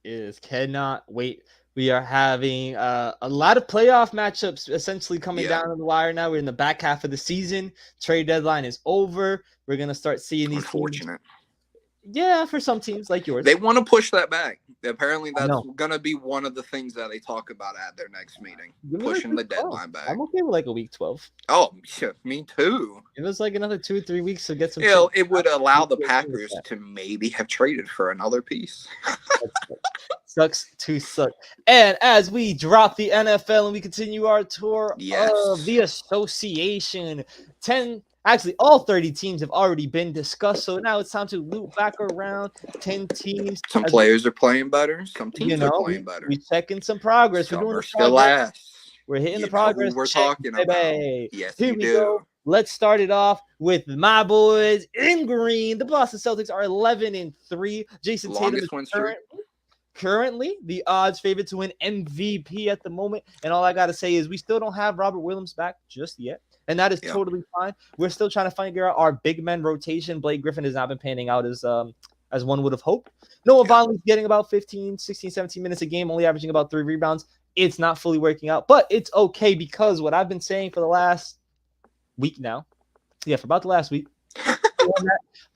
is. Cannot wait. We are having a lot of playoff matchups essentially coming down on the wire now. We're in the back half of the season. Trade deadline is over. We're going to start seeing these Unfortunate. teams. Yeah, for some teams like yours. They want to push that back. Apparently, that's going to be one of the things that they talk about at their next meeting. Pushing the deadline back. I'm okay with a week 12. Oh, yeah, me too. It was another 2 or 3 weeks to get some. It would allow the Packers to maybe have traded for another piece. Sucks to suck. And as we drop the NFL and we continue our tour of Yes. the association, 10, actually, all 30 teams have already been discussed. So now it's time to loop back around 10 teams. Some As players are playing better. Some you teams are know, playing better. we checking some progress. We're Some doing are the still progress. ass. We're hitting the You know who progress we're check, talking about. baby. Yes, Here you we do. go. Let's start it off with my boys in green. The Boston Celtics are 11-3. Jason Tatum is Longest win streak. currently the odds favorite to win MVP at the moment. And all I got to say is we still don't have Robert Williams back just yet. And that is totally fine. We're still trying to figure out our big men rotation. Blake Griffin has not been panning out as one would have hoped. Noah Vonleh's getting about 15, 16, 17 minutes a game, only averaging about 3 rebounds. It's not fully working out, but it's okay because what I've been saying for the last week now, for about the last week,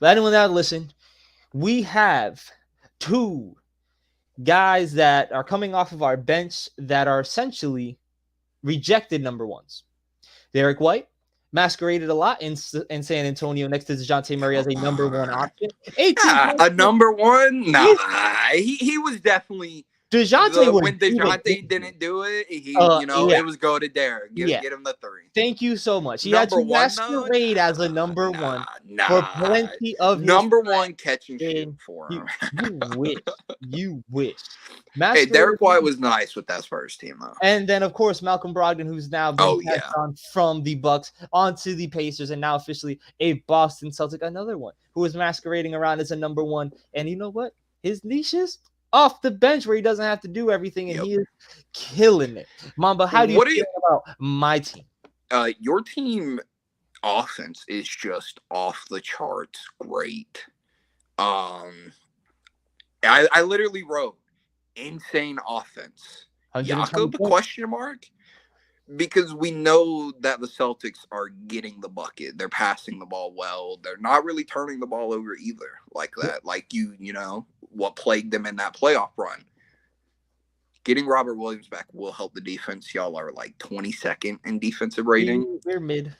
but anyone that listened, we have 2 guys that are coming off of our bench that are essentially rejected number ones. Derek White masqueraded a lot in San Antonio next to DeJounte Murray as a number 1 option. 18 a number 1? Nah, he was definitely DeJounte when DeJounte didn't do it. It was go to Derek. Get him the 3. Thank you so much. He had to masquerade as a number 1 for plenty of number 1 catch and shoot for him. You wish. Hey, Derek White was nice with that Spurs team, though. And then, of course, Malcolm Brogdon, who's now been passed on from the Bucks onto the Pacers, and now officially a Boston Celtic, another one who was masquerading around as a number 1. And you know what? His niches off the bench where he doesn't have to do everything, and he is killing it. Mamba, how do you feel about my team? Your team offense is just off the charts great. I literally wrote insane offense. Jakob question mark? Because we know that the Celtics are getting the bucket. They're passing the ball well. They're not really turning the ball over either like that. Like you know, what plagued them in that playoff run. Getting Robert Williams back will help the defense. Y'all are like 22nd in defensive rating. We're mid.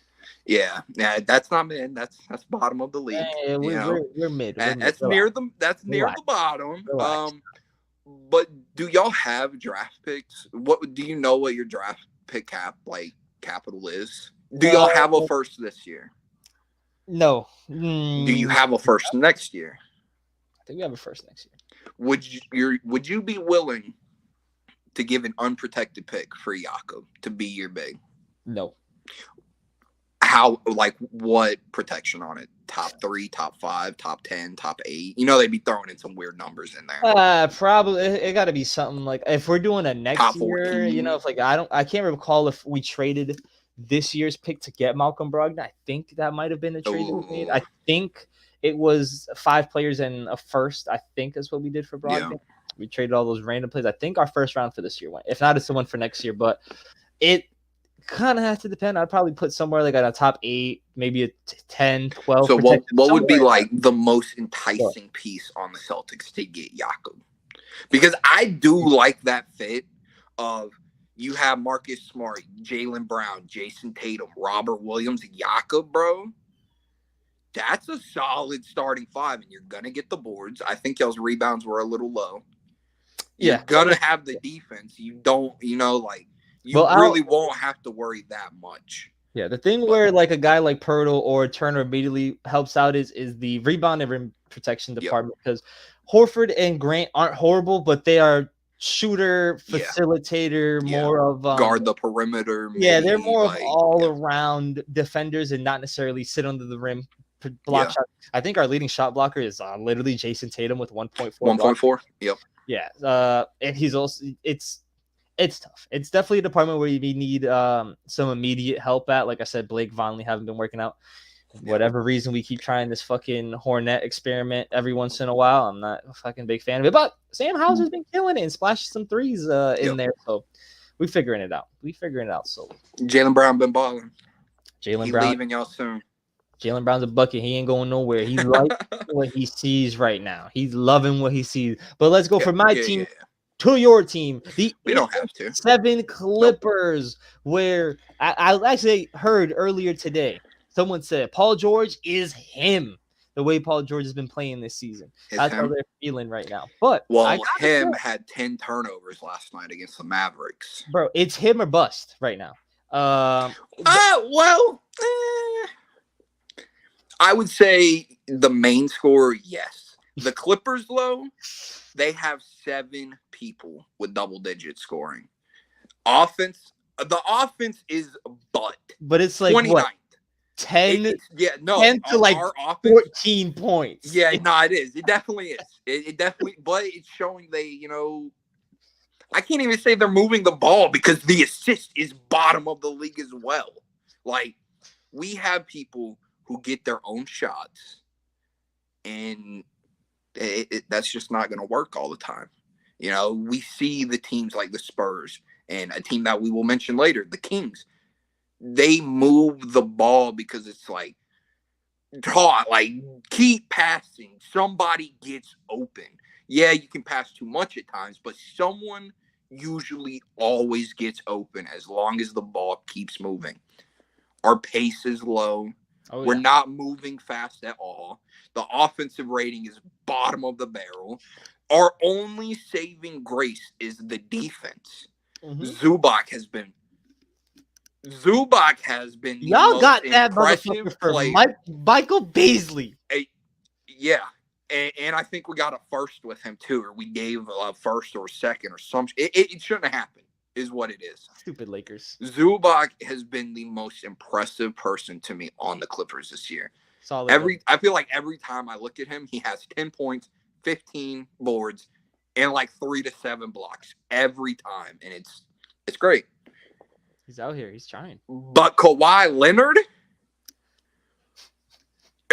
Yeah, that's not mid. That's bottom of the league. Yeah, we're mid. That's near the bottom. But do y'all have draft picks? What do you know what your draft pick capital is? Do y'all have a first this year? No. Do you have a first next year? I think we have a first next year. Would you be willing to give an unprotected pick for Jakob to be your big? No. How, what protection on it? Top 3, top 5, top 10, top 8? You know, they'd be throwing in some weird numbers in there. Probably it got to be something like if we're doing a next top year, 14. You know, if I can't recall if we traded this year's pick to get Malcolm Brogdon. I think that might have been the trade that we made. I think it was 5 players and a first, I think is what we did for Brogdon. Yeah. We traded all those random plays. I think our first round for this year went. If not, it's the one for next year. But it kind of has to depend. I'd probably put somewhere like at a top 8, maybe a 10, 12. So what would be like the most enticing piece on the Celtics to get Jakob? Because I do like that fit of you have Marcus Smart, Jaylen Brown, Jason Tatum, Robert Williams, Jakob, bro. That's a solid starting 5, and you're going to get the boards. I think y'all's rebounds were a little low. You're going to have the defense. You don't, really won't have to worry that much. Yeah, the thing where a guy like Pirtle or Turner immediately helps out is the rebound and rim protection department, because Horford and Grant aren't horrible, but they are shooter, facilitator, more of guard the perimeter. Yeah, they're more of all-around defenders and not necessarily sit under the rim. Block shot. I think our leading shot blocker is literally Jason Tatum with 1.4. 1.4. Yep. Yeah. And he's also it's tough. It's definitely a department where you need some immediate help at. Like I said, Blake Vonleh haven't been working out. Whatever reason, we keep trying this fucking Hornet experiment every once in a while. I'm not a fucking big fan of it, but Sam Hauser's been killing it and splashing some threes in there. So we're figuring it out. slowly. Jaylen Brown been balling. Jaylen Brown leaving y'all soon. Jaylen Brown's a bucket. He ain't going nowhere. He likes what he sees right now. He's loving what he sees. But let's go from my team to your team. We don't have to. 7 Clippers, where I actually heard earlier today, someone said Paul George is him. the way Paul George has been playing this season. It's That's how him. they're feeling right now. But Well, him had 10 turnovers last night against the Mavericks. bro, it's him or bust right now. Well, I would say the main scorer, yes. The Clippers, though, they have 7 people with double-digit scoring. The offense is but it's like 29th. What? 10 to like our offense, 14 points. Yeah, no, it is. It definitely is. It definitely, but it's showing they, I can't even say they're moving the ball because the assist is bottom of the league as well. Like, we have people who get their own shots, and that's just not going to work all the time. We see the teams like the Spurs and a team that we will mention later, the Kings. They move the ball because it's like, keep passing. Somebody gets open. Yeah, you can pass too much at times, but someone usually always gets open as long as the ball keeps moving. Our pace is low. We're not moving fast at all. The offensive rating is bottom of the barrel. Our only saving grace is the defense. Mm-hmm. Zubac has been Y'all got that motherfucker for Michael Beasley. Yeah. And I think we got a first with him too, or we gave a first or second or something. It shouldn't have happened, is what it is. Stupid Lakers. Zubac has been the most impressive person to me on the Clippers this year. Solid. I feel like every time I look at him, he has 10 points, 15 boards, and like 3 to 7 blocks every time, and it's great. He's out here. He's trying. But Kawhi Leonard,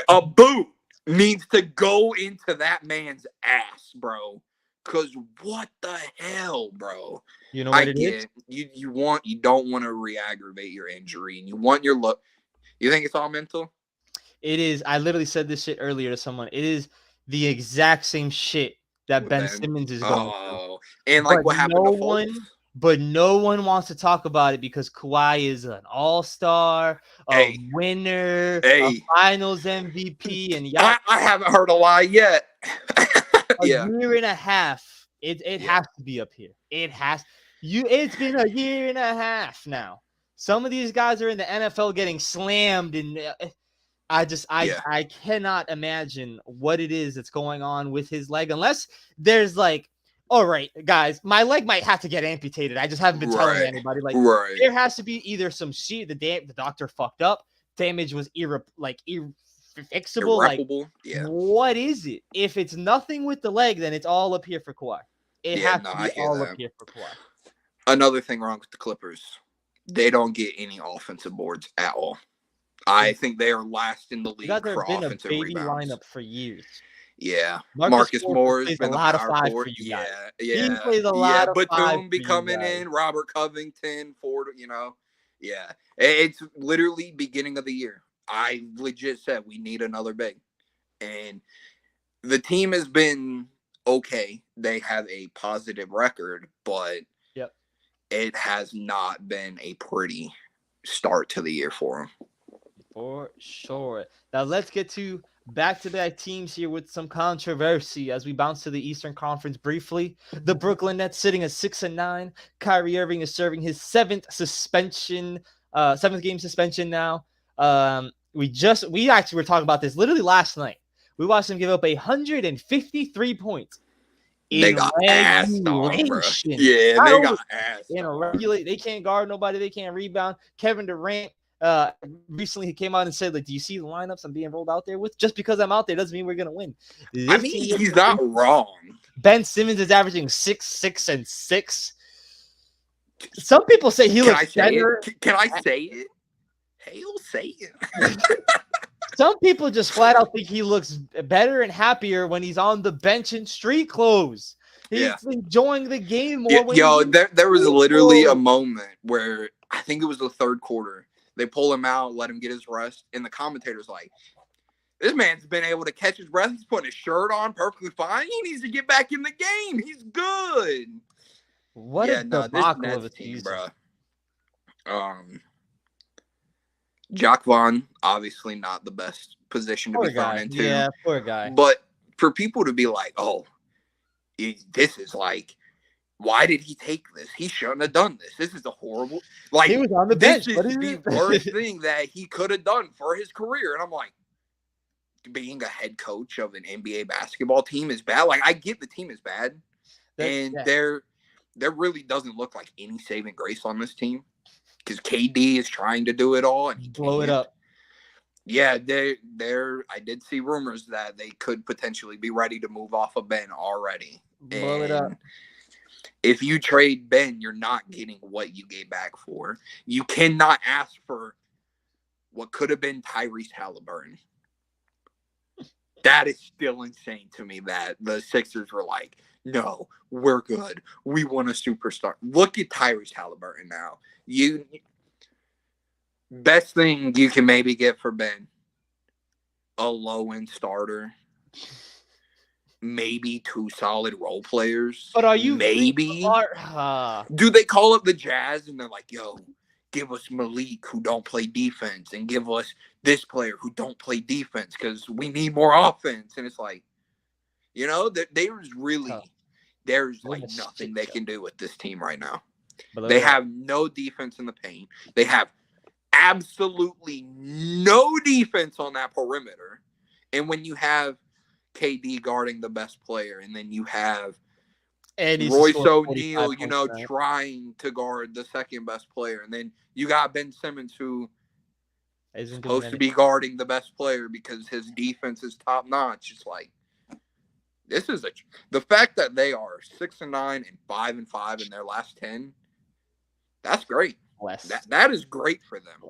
a boot needs to go into that man's ass, bro. Because what the hell, bro? You know what it is? You don't want to re-aggravate your injury, and you want your look. You think it's all mental? It is. I literally said this shit earlier to someone. It is the exact same shit that Ben Simmons is going through. And like what happened to Fultz? But no one wants to talk about it because Kawhi is an all-star, a winner, a finals MVP, and I haven't heard a lie yet. A year and a half. It has to be up here. It's been a year and a half now. Some of these guys are in the NFL getting slammed, and I cannot imagine what it is that's going on with his leg, unless there's like, all right, guys, my leg might have to get amputated. I just haven't been telling anybody. Like, there has to be either some shit. The doctor fucked up. Damage was irreplaceable. Irreparable. Like, what is it? If it's nothing with the leg, then it's all up here for Kawhi. It has to be all up here for Kawhi. Another thing wrong with the Clippers, they don't get any offensive boards at all. I think they are last in the league for offensive rebounds. Lineup for years. Yeah, Marcus Moore's been the power forward. Yeah. He plays a lot of Batum be coming in, Robert Covington, Ford. Yeah, it's literally beginning of the year. I legit said we need another big, and the team has been okay. They have a positive record, but it has not been a pretty start to the year for them. For sure. Now let's get to back-to-back teams here with some controversy as we bounce to the Eastern Conference briefly. The Brooklyn Nets sitting at 6-9. Kyrie Irving is serving his seventh game suspension now. We actually were talking about this literally last night. We watched him give up 153 points. They got assed on, bro. Yeah, they got assed. They can't guard nobody. They can't rebound. Kevin Durant recently he came out and said, like, do you see the lineups I'm being rolled out there with? Just because I'm out there doesn't mean we're gonna win. He's not wrong. Ben Simmons is averaging 6, 6, and 6. Some people say he looks better. Can I say it? Hail Satan. Some people just flat out think he looks better and happier when he's on the bench in street clothes. He's enjoying the game more. There was literally a moment where I think it was the third quarter. They pull him out, let him get his rest, and the commentator's like, this man's been able to catch his breath. He's putting his shirt on perfectly fine. He needs to get back in the game. He's good. What a debacle of a team, bro. Jacque Vaughn, obviously not the best position to Poor be thrown guy. into. Yeah, poor guy. But for people to be like, oh, this is like, why did he take this? He shouldn't have done this. This is a horrible. Like, he was on the this bench. is the worst thing that he could have done for his career. And I'm like, being a head coach of an NBA basketball team is bad. Like, I get the team is bad. There really doesn't look like any saving grace on this team because KD is trying to do it all and he blow it up. Yeah, I did see rumors that they could potentially be ready to move off of Ben already. Blow it up. If you trade Ben, you're not getting what you gave back for. You cannot ask for what could have been Tyrese Halliburton. That is still insane to me that the Sixers were like, no, we're good. We want a superstar. Look at Tyrese Halliburton now. Best thing you can maybe get for Ben, a low-end starter, maybe 2 solid role players. But are you maybe? Do they call up the Jazz and they're like, yo, give us Malik who don't play defense and give us this player who don't play defense because we need more offense? And it's like, there's like nothing they can do with this team right now. They have no defense in the paint. They have absolutely no defense on that perimeter. And when you have KD guarding the best player, and then you have Royce O'Neal, trying to guard the second best player, and then you got Ben Simmons who is supposed to be guarding the best player because his defense is top notch. It's like the fact that they are 6-9 and 5-5 in their last 10. That's great. That is great for them.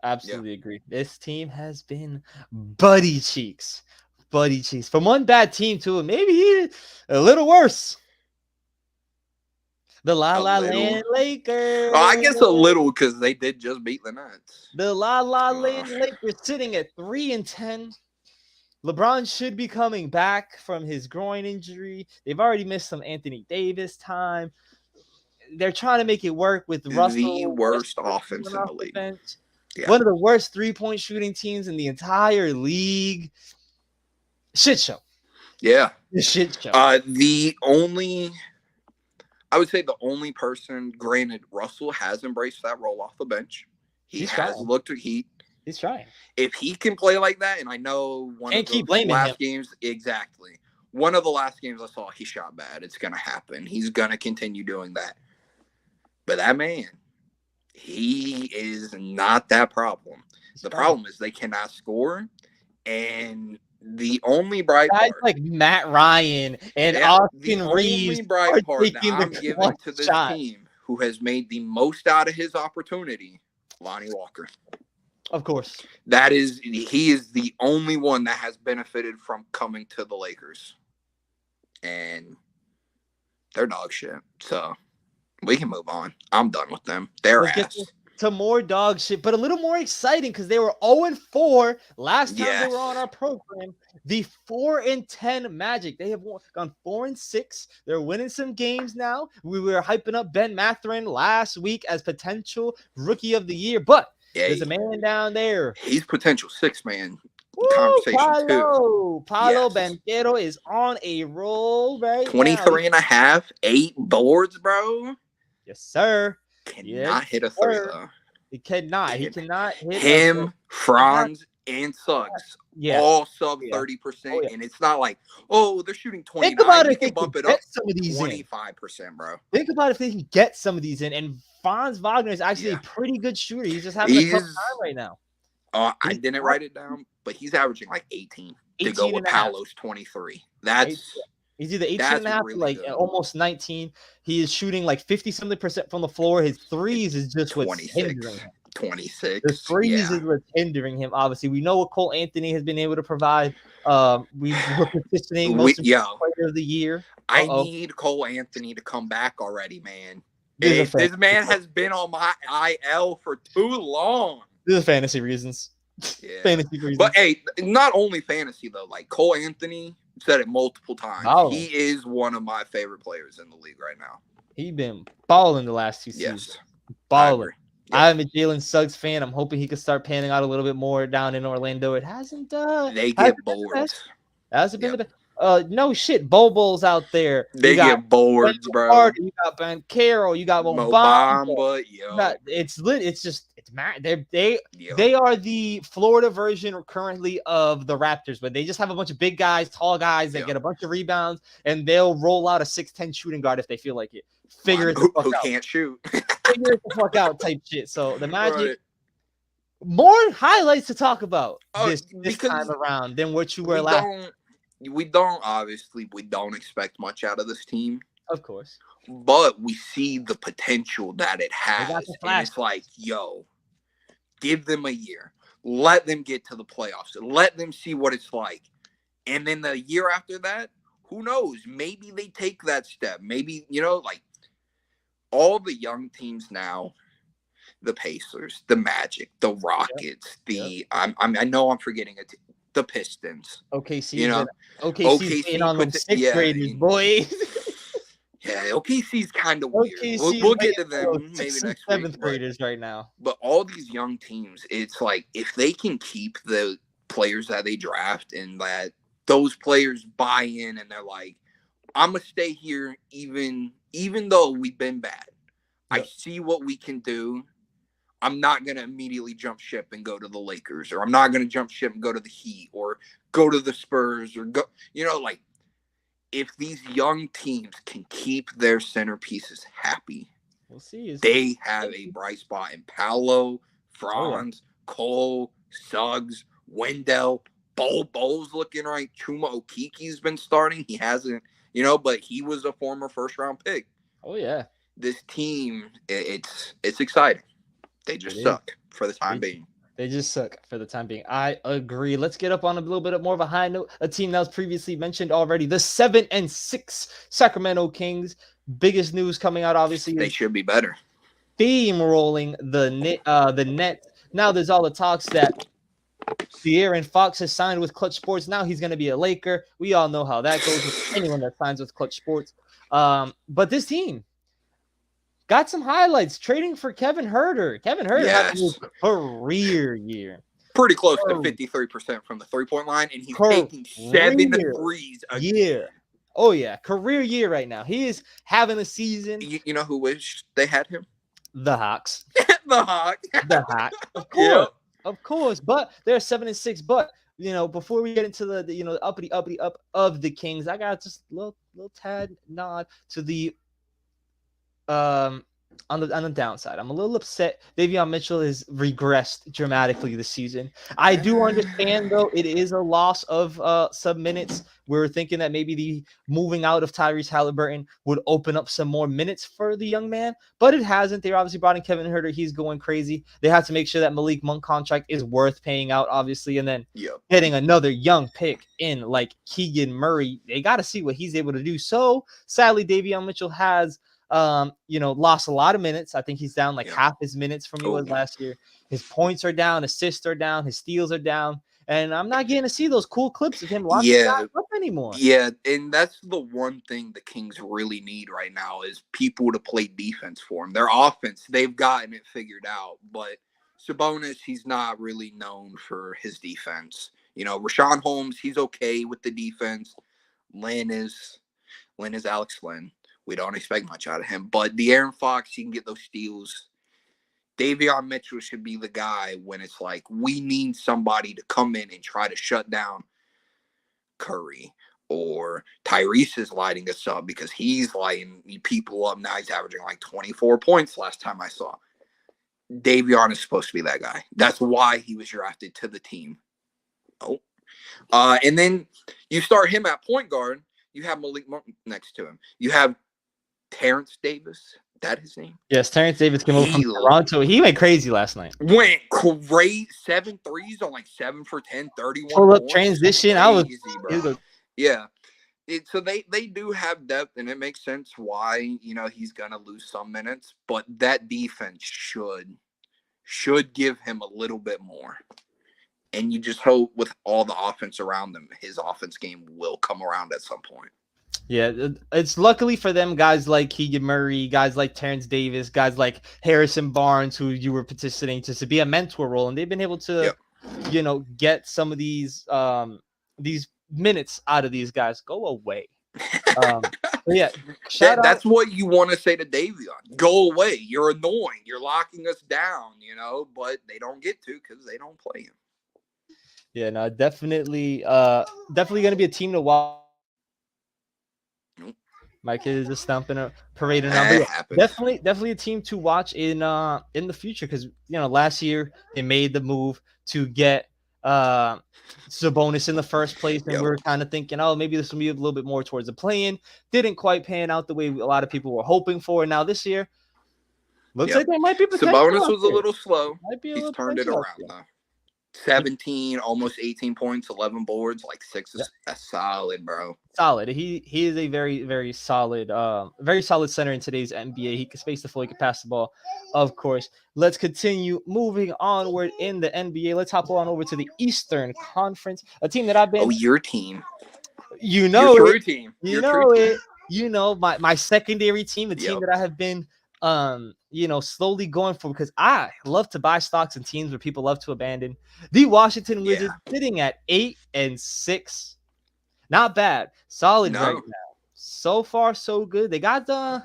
Absolutely agree. This team has been buddy cheeks from one bad team to maybe a little worse. The La La Land Lakers. I guess a little because they did just beat the Nets. The La La Land Lakers sitting at 3-10. LeBron should be coming back from his groin injury. They've already missed some Anthony Davis time. They're trying to make it work with Russell. The worst offense in the league. Yeah. One of the worst 3-point shooting teams in the entire league. Shit show. Yeah. Shit show. I would say the only person, granted, Russell has embraced that role off the bench. He's looked at Heat. He's trying. If he can play like that, and I know one of the last games, exactly. One of the last games I saw, he shot bad. It's going to happen. He's going to continue doing that. But that man, he is not that problem. The problem is they cannot score. And the only bright part, like Matt Ryan and Austin Reeves, the only bright part that I'm giving to this team who has made the most out of his opportunity, Lonnie Walker. Of course. He is the only one that has benefited from coming to the Lakers. And they're dog shit. So we can move on. I'm done with them. They're ass. To more dog shit, but a little more exciting because they were 0-4 last time they were on our program. The 4-10 Magic. They have gone 4-6. They're winning some games now. We were hyping up Ben Mathurin last week as potential rookie of the year, but there's a man down there. He's potential 6-man conversation too. Paolo Banchero is on a roll right 23 and a half, 8 boards, bro. Yes, sir. Cannot hit a 3 though. He cannot. He cannot hit him, Franz, and Suggs. All sub 30%. And it's not like, they're shooting 29. Think about it. They can bump it up some of these 25%, bro. Think about if they can get some of these in. And Franz Wagner is actually a pretty good shooter. He's just having a tough time right now. I didn't write it down, but he's averaging like 18 to go with Paolo's 23. He's either 18 and a half to like almost 19. He is shooting like 50-something% from the floor. His threes is just what's hindering him. 26. The threes is what's hindering him. Obviously, we know what Cole Anthony has been able to provide. We were petitioning most player of the year. I need Cole Anthony to come back already, man. This man has been on my IL for too long. These are fantasy reasons. Yeah. Fantasy reasons. But hey, not only fantasy though. Like Cole Anthony said it multiple times. He is one of my favorite players in the league right now. He's been balling the last 2 seasons. Balling. Yep. I'm a Jalen Suggs fan. I'm hoping he could start panning out a little bit more down in Orlando. It hasn't They hasn't get been the bored. best. Hasn't been Yep. the best. No shit. Bobo's out there. You They got get bored, Wendell bro. Carter. You got Ben Carroll. You got Obama. Mobamba, yo. It's lit. It's just it's mad. They Yo. they are the Florida version currently of the Raptors, but they just have a bunch of big guys, tall guys that Yo. get a bunch of rebounds, and they'll roll out a 6'10" shooting guard if they feel like it. Figure it the fuck Who out. can't shoot. Figure it the fuck out type shit. So the Magic, Right. more highlights to talk about this Because time around than what you were we last. we don't expect much out of this team. Of course. But we see the potential that it has. And it's like, yo, give them a year. Let them get to the playoffs. Let them see what it's like. And then the year after that, who knows? Maybe they take that step. Maybe, like all the young teams now, the Pacers, the Magic, the Rockets, I know I'm forgetting it. The Pistons. OKC's OKC's on them sixth graders, boys. Yeah, OKC's kind of weird. We'll get to them maybe next week. 7th graders right now. But all these young teams, it's like if they can keep the players that they draft and that those players buy in and they're like, I'm gonna stay here even though we've been bad. Yep. I see what we can do. I'm not gonna immediately jump ship and go to the Lakers, or I'm not gonna jump ship and go to the Heat, or go to the Spurs, or go, like. If these young teams can keep their centerpieces happy, we'll see. They have a bright spot in Paolo, Franz, Cole, Suggs, Wendell, Bo's looking right. Chuma Okeke's been starting. He hasn't, but he was a former first-round pick. Oh, yeah. This team, it's exciting. They just suck for the time being. They just suck for the time being. I agree. Let's get up on a little bit more of a high note. A team that was previously mentioned already, the 7-6 Sacramento Kings. Biggest news coming out, obviously, they should be better. Steamrolling the Nets. Now there's all the talks that De'Aaron Fox has signed with Clutch Sports. Now he's going to be a Laker. We all know how that goes with anyone that signs with Clutch Sports. But this team got some highlights trading for Kevin Huerter. Kevin Huerter had a career year. Pretty close to 53% from the three-point line, and he's taking 7 threes a year. Oh, yeah. Career year right now. He is having a season. You know who wished they had him? The Hawks. The Hawks. The Hawks. Of course. Yeah. Of course. But they're 7-6. But, before we get into the uppity up of the Kings, I got just a little tad nod to the on the downside. I'm a little upset. Davion Mitchell has regressed dramatically this season. I do understand, though, it is a loss of some minutes. We're thinking that maybe the moving out of Tyrese Halliburton would open up some more minutes for the young man, but it hasn't. They obviously brought in Kevin Huerter. He's going crazy. They have to make sure that Malik Monk contract is worth paying out, obviously, and then getting another young pick in like Keegan Murray. They got to see what he's able to do. So, sadly, Davion Mitchell has lost a lot of minutes. I think he's down like half his minutes from he was last year. His points are down, assists are down, his steals are down, and I'm not getting to see those cool clips of him locking guys up anymore. Yeah, and that's the one thing the Kings really need right now is people to play defense for them. Their offense, they've gotten it figured out, but Sabonis, he's not really known for his defense. Rashawn Holmes, he's okay with the defense. Lynn is Alex Lynn. We don't expect much out of him. But De'Aaron Fox, he can get those steals. Davion Mitchell should be the guy when it's like we need somebody to come in and try to shut down Curry. Or Tyrese is lighting us up because he's lighting people up. Now he's averaging like 24 points last time I saw. Davion is supposed to be that guy. That's why he was drafted to the team. And then you start him at point guard. You have Malik Monk next to him. You have Terrence Davis, that his name? Yes, Terrence Davis came over from Toronto. He went crazy last night. Went great, 7 threes on like 7 for 10, 31 pull up transition. Bro. Yeah. So they do have depth, and it makes sense why, he's going to lose some minutes, but that defense should give him a little bit more. And you just hope with all the offense around him, his offense game will come around at some point. Yeah, it's luckily for them, guys like Keegan Murray, guys like Terrence Davis, guys like Harrison Barnes, who you were petitioning to be a mentor role, and they've been able to, Yep. get some of these minutes out of these guys. Go away. But yeah, shout out. That's what you want to say to Davion. Go away. You're annoying. You're locking us down, but they don't get to because they don't play him. Yeah, no, definitely gonna be a team to watch. Nope. My kid is just stumping a parading around. But That yeah, happens. definitely a team to watch in the future, because last year they made the move to get Sabonis in the first place, and Yep. we were kind of thinking, oh, maybe this will be a little bit more towards the play-in. Didn't quite pan out the way a lot of people were hoping for. And now this year, looks like there might be potential. Sabonis was a little slow. Might be a He's little turned it potential around though. 17, almost 18 points, 11 boards, like 6 is a solid, bro. Solid. He is a very, very solid center in today's NBA. He can space the floor, he can pass the ball, of course. Let's continue moving onward in the NBA. Let's hop on over to the Eastern Conference, a team that I've been. Oh, your team. Your true team. You your true it. Team. My secondary team, the team that I have been slowly going for, because I love to buy stocks in teams where people love to abandon. The Washington Wizards, sitting at 8-6. Not bad. Solid right now. So far, so good. They got a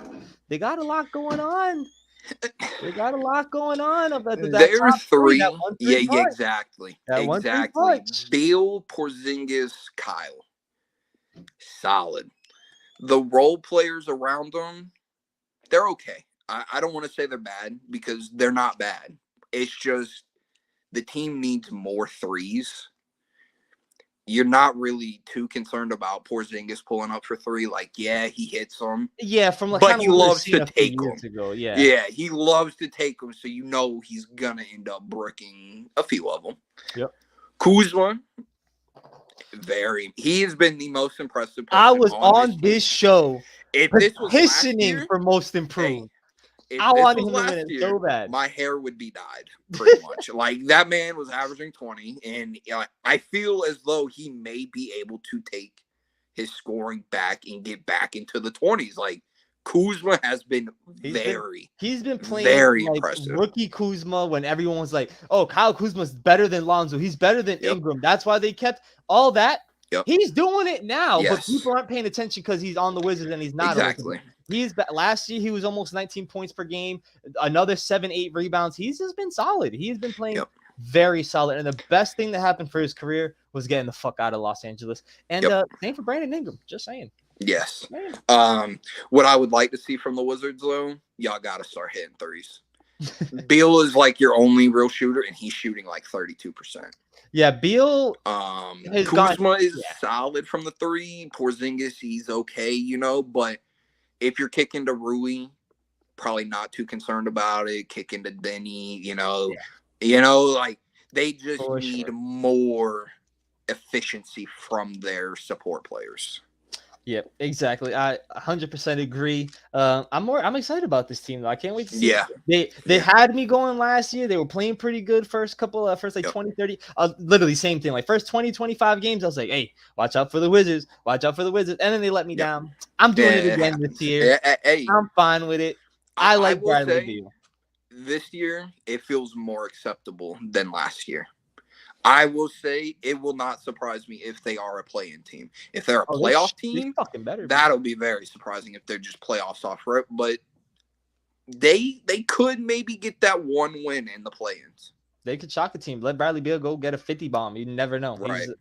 lot going on. They got a lot going on. They're three. Yeah, punch. Exactly. That exactly. Beal, Porzingis, Kyle. Solid. The role players around them, they're okay. I don't want to say they're bad, because they're not bad. It's just the team needs more threes. You're not really too concerned about Porzingis pulling up for three. Like, yeah, he hits them. Yeah, from like, but he loves to take them. Ago. Yeah, he loves to take them, so he's gonna end up bricking a few of them. Yep. Kuzma, he has been the most impressive person. I was on this show if this was petitioning for most improved. I wanted him to win it so bad. My hair would be dyed, pretty much. Like, that man was averaging 20, and I feel as though he may be able to take his scoring back and get back into the 20s. Like, Kuzma has been he's been playing very like impressive. Rookie Kuzma, when everyone was like, oh, Kyle Kuzma's better than Lonzo. He's better than Ingram. That's why they kept all that. He's doing it now, but people aren't paying attention because he's on the Wizards and he's not. Exactly. Last year he was almost 19 points per game, another 7-8 rebounds. He's just been solid. He's been playing very solid. And the best thing that happened for his career was getting the fuck out of Los Angeles. And same for Brandon Ingram. Just saying. Yes. What I would like to see from the Wizards, though, y'all got to start hitting threes. Beal is like your only real shooter, and he's shooting like 32%. Yeah, Beal. Kuzma is solid from the three. Porzingis, he's okay, but if you're kicking to Rui, probably not too concerned about it. Kicking to Denny, like, they just need more efficiency from their support players. Yep, exactly. I 100% agree. I'm excited about this team though. I can't wait to see. They had me going last year. They were playing pretty good first 20, 30. Literally same thing. Like first 20, 25 games, I was like, hey, watch out for the Wizards. Watch out for the Wizards. And then they let me down. I'm doing it again this year. I'm fine with it. I like Bradley Beal. This year, it feels more acceptable than last year. I will say it will not surprise me if they are a play-in team. If they're a playoff team, that'll be very surprising if they're just playoffs off rip. But they could maybe get that one win in the play-ins. They could shock a team. Let Bradley Beal go get a 50 bomb. You never know. Right. He's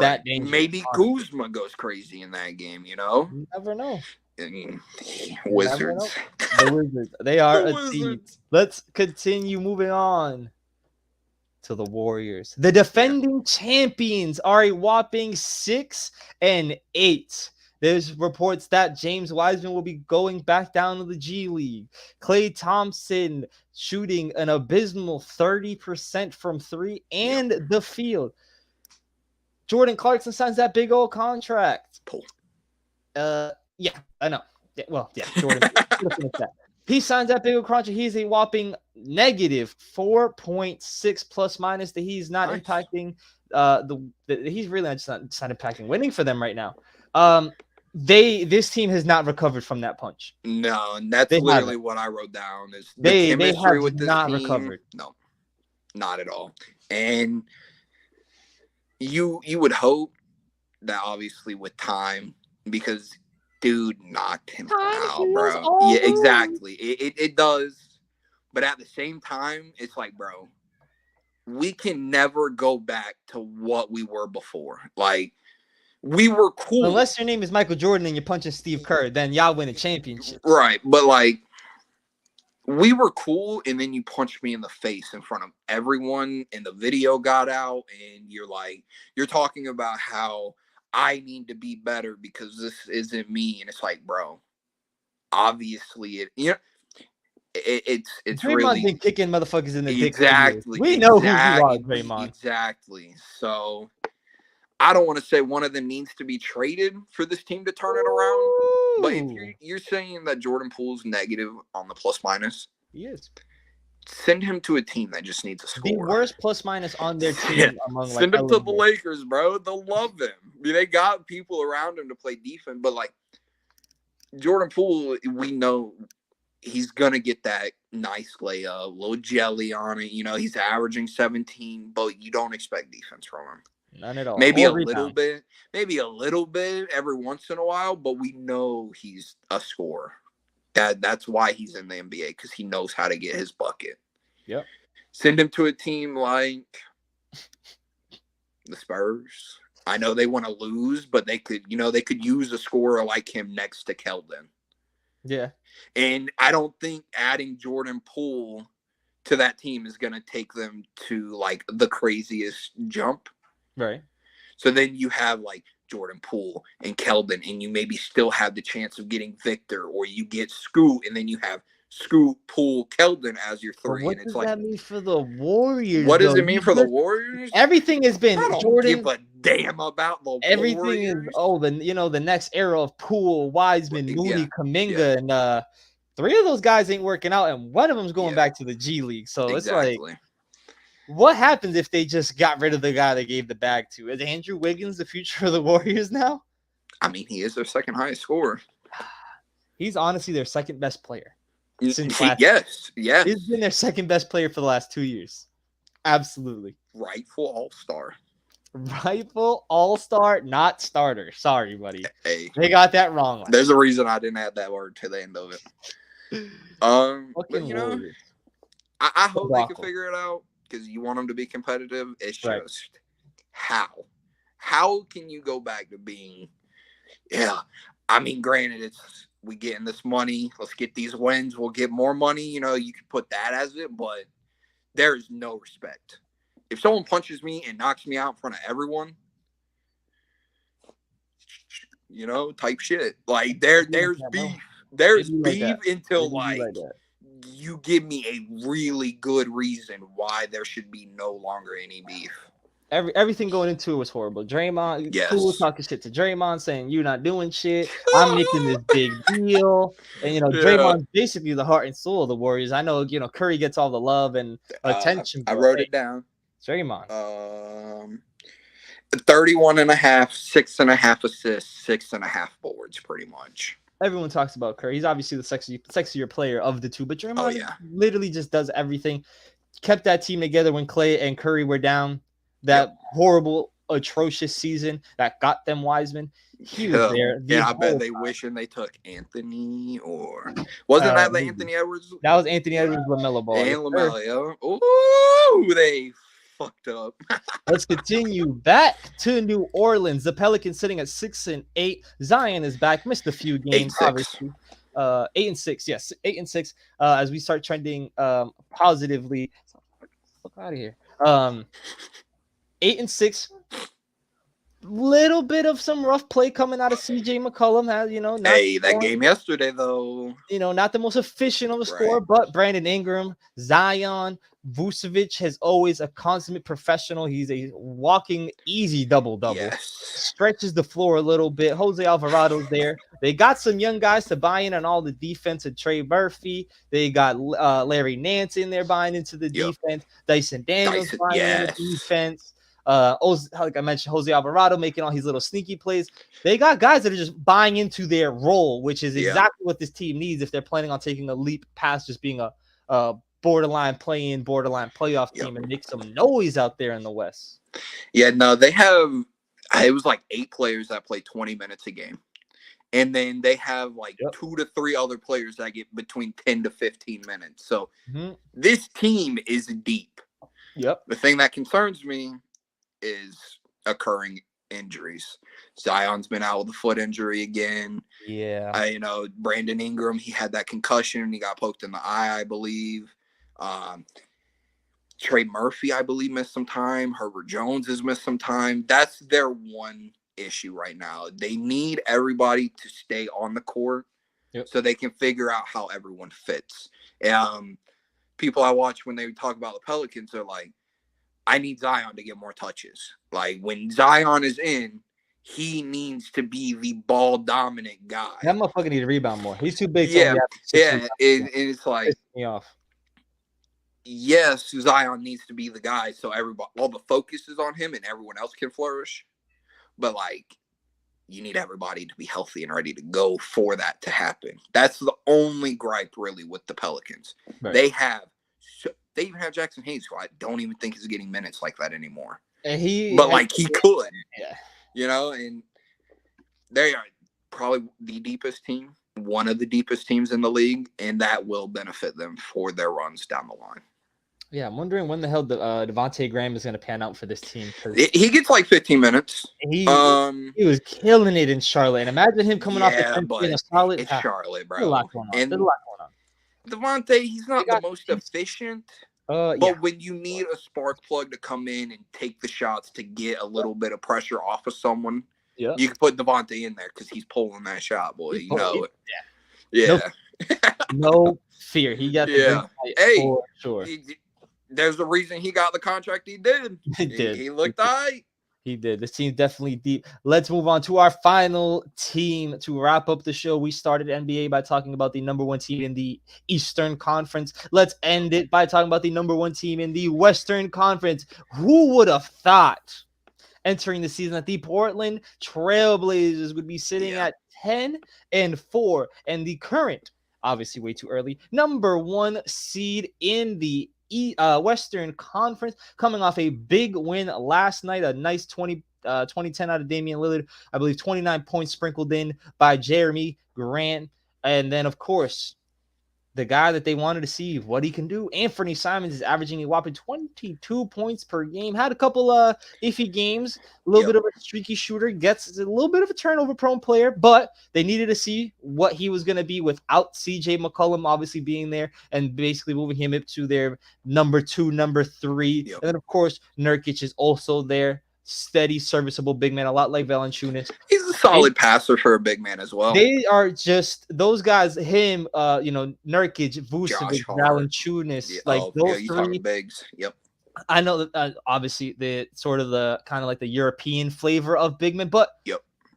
that dangerous. Maybe Kuzma goes crazy in that game, You never know. I mean, Wizards. The Wizards. They are a team. Let's continue moving on to the Warriors. The defending champions are a whopping 6-8. There's reports that James Wiseman will be going back down to the G League. Klay Thompson shooting an abysmal 30% from three and the field. Jordan Clarkson signs that big old contract. Yeah, I know. Yeah, well, yeah, Jordan. He signs that big old contract. He's a whopping negative 4.6 plus minus. That he's not impacting. He's really just not impacting winning for them right now. this team has not recovered from that punch. No, and that's They literally haven't. what I wrote down is the They chemistry have with this not team. recovered. No, not at all. And you would hope that obviously with time, because dude knocked him out, bro. Yeah, exactly. It does. But at the same time, it's like, bro, we can never go back to what we were before. Like, we were cool. Unless your name is Michael Jordan and you're punching Steve Kerr, then y'all win a championship. Right. But like, we were cool, and then you punched me in the face in front of everyone, and the video got out, and you're talking about how I need to be better because this isn't me, and it's like, bro, obviously it's Draymond's really been kicking motherfuckers in the dick. exactly. We know who you are, Draymond. Exactly. So I don't want to say one of them needs to be traded for this team to turn it around. But if you're saying that Jordan Poole's negative on the plus minus, he is. Send him to a team that just needs a score. The worst plus minus on their team among send him to the Lakers, bro. They'll love him. I mean, they got people around him to play defense, but like Jordan Poole, we know he's gonna get that nice layup, little jelly on it. You know, he's averaging 17, but you don't expect defense from him. None at all. Maybe a little bit every once in a while, but we know he's a scorer. That's why he's in the NBA, because he knows how to get his bucket. Yep. Send him to a team like the Spurs. I know they want to lose, but they could use a scorer like him next to Keldon. Yeah. And I don't think adding Jordan Poole to that team is going to take them to like the craziest jump. Right. So then you have like Jordan Poole and Keldon, and you maybe still have the chance of getting Victor, or you get Scoot, and then you have Scoot, Poole, Keldon as your three. What and it's does that mean for the Warriors? What does it mean for the Warriors? Everything has been I don't Jordan. give a damn about the everything Warriors. Is the next era of Poole, Wiseman, Moody, Kuminga, and 3 of those guys ain't working out, and one of them's going back to the G League. So it's like, what happens if they just got rid of the guy they gave the bag to? Is Andrew Wiggins the future of the Warriors now? I mean, he is their second highest scorer. He's honestly their second best player. Yes. He's been their second best player for the last 2 years. Absolutely. Rightful all-star. Rightful all-star, not starter. Sorry, buddy. Hey, they got that wrong. There's a reason I didn't add that word to the end of it. But you know, I hope they can figure it out, because you want them to be competitive. It's just how can you go back to being? Yeah, I mean, granted, we getting this money. Let's get these wins. We'll get more money. You know, you can put that as it, but there is no respect. If someone punches me and knocks me out in front of everyone, you know, type shit. Like there's beef. There's beef until you give me a really good reason why there should be no longer any beef. Everything going into it was horrible. Draymond, Poole talking shit to Draymond, saying you're not doing shit. I'm making this big deal, and Draymond's basically the heart and soul of the Warriors. I know, Curry gets all the love and attention. I wrote it down. Draymond. 31.5, 6.5 assists, 6.5 boards, pretty much. Everyone talks about Curry. He's obviously the sexier player of the two, but Draymond literally just does everything. Kept that team together when Klay and Curry were down. That horrible, atrocious season that got them Wiseman. He was there. I bet they wishing they took Anthony, or wasn't that the Anthony Edwards? That was Anthony Edwards, LaMelo Ball. And LaMelo, Ooh, they fucked up. Let's continue back to New Orleans. The Pelicans sitting at 6-8. Zion is back. Missed a few games, obviously. 8-6, yes, 8-6. As we start trending positively. Fuck out of here. 8-6. Little bit of some rough play coming out of CJ McCollum. That game yesterday, though. Not the most efficient of a scorer, but Brandon Ingram, Zion, Vucevic has always a consummate professional. He's a walking easy double-double. Yes. Stretches the floor a little bit. Jose Alvarado's there. They got some young guys to buy in on all the defense, and Trey Murphy. They got Larry Nance in there buying into the defense. Dyson Daniels buying into the defense. Like I mentioned, Jose Alvarado making all these little sneaky plays. They got guys that are just buying into their role, which is exactly what this team needs if they're planning on taking a leap past just being a borderline play-in, borderline playoff team and make some noise out there in the West. Yeah, no, they have. It was like 8 players that play 20 minutes a game. And then they have like 2 to 3 other players that get between 10 to 15 minutes. So this team is deep. Yep. The thing that concerns me is occurring injuries. Zion's been out with a foot injury again. Yeah. Brandon Ingram, he had that concussion. He got poked in the eye, I believe. Trey Murphy, I believe, missed some time. Herbert Jones has missed some time. That's their one issue right now. They need everybody to stay on the court so they can figure out how everyone fits. People I watch when they talk about the Pelicans are like, I need Zion to get more touches. Like when Zion is in, he needs to be the ball dominant guy. That motherfucker need to rebound more. He's too big. Yeah. And it's like, me off. Yes, Zion needs to be the guy so all the focus is on him and everyone else can flourish. But like, you need everybody to be healthy and ready to go for that to happen. That's the only gripe really with the Pelicans. Right. They even have Jackson Hayes, who I don't even think is getting minutes like that anymore. And he could. Yeah. And they are probably the deepest team, one of the deepest teams in the league, and that will benefit them for their runs down the line. Yeah, I'm wondering when the hell Devontae Graham is going to pan out for this team. He gets like 15 minutes. He was killing it in Charlotte. And imagine him coming off the bench in a solid. It's Charlotte, bro. There's a lot going on. And Devontae, he's not the most efficient. But when you need a spark plug to come in and take the shots to get a little bit of pressure off of someone, you can put Devontae in there because he's pulling that shot, boy. Yeah. No fear. He got the for sure. There's the reason he got the contract he did. He looked all right. He did. This team's definitely deep. Let's move on to our final team to wrap up the show. We started NBA by talking about the number 1 team in the Eastern Conference. Let's end it by talking about the number 1 team in the Western Conference. Who would have thought entering the season that the Portland Trailblazers would be sitting at 10-4 and the current, obviously way too early, number 1 seed in the Western Conference, coming off a big win last night, a nice 20-10 out of Damian Lillard. I believe 29 points sprinkled in by Jeremy Grant. And then, of course, the guy that they wanted to see what he can do, Anthony Simons, is averaging a whopping 22 points per game. Had a couple iffy games, a little bit of a streaky shooter, gets a little bit of a turnover-prone player, but they needed to see what he was going to be without CJ McCollum obviously being there and basically moving him up to their number 2, number 3. And then, of course, Nurkic is also there. Steady, serviceable big man, a lot like Valanciunas. He's a solid passer for a big man as well. They are just those guys. Him, Nurkic, Vucevic, Valanciunas, those 3 bigs. Yep. I know that obviously the sort of the kind of like the European flavor of big men, but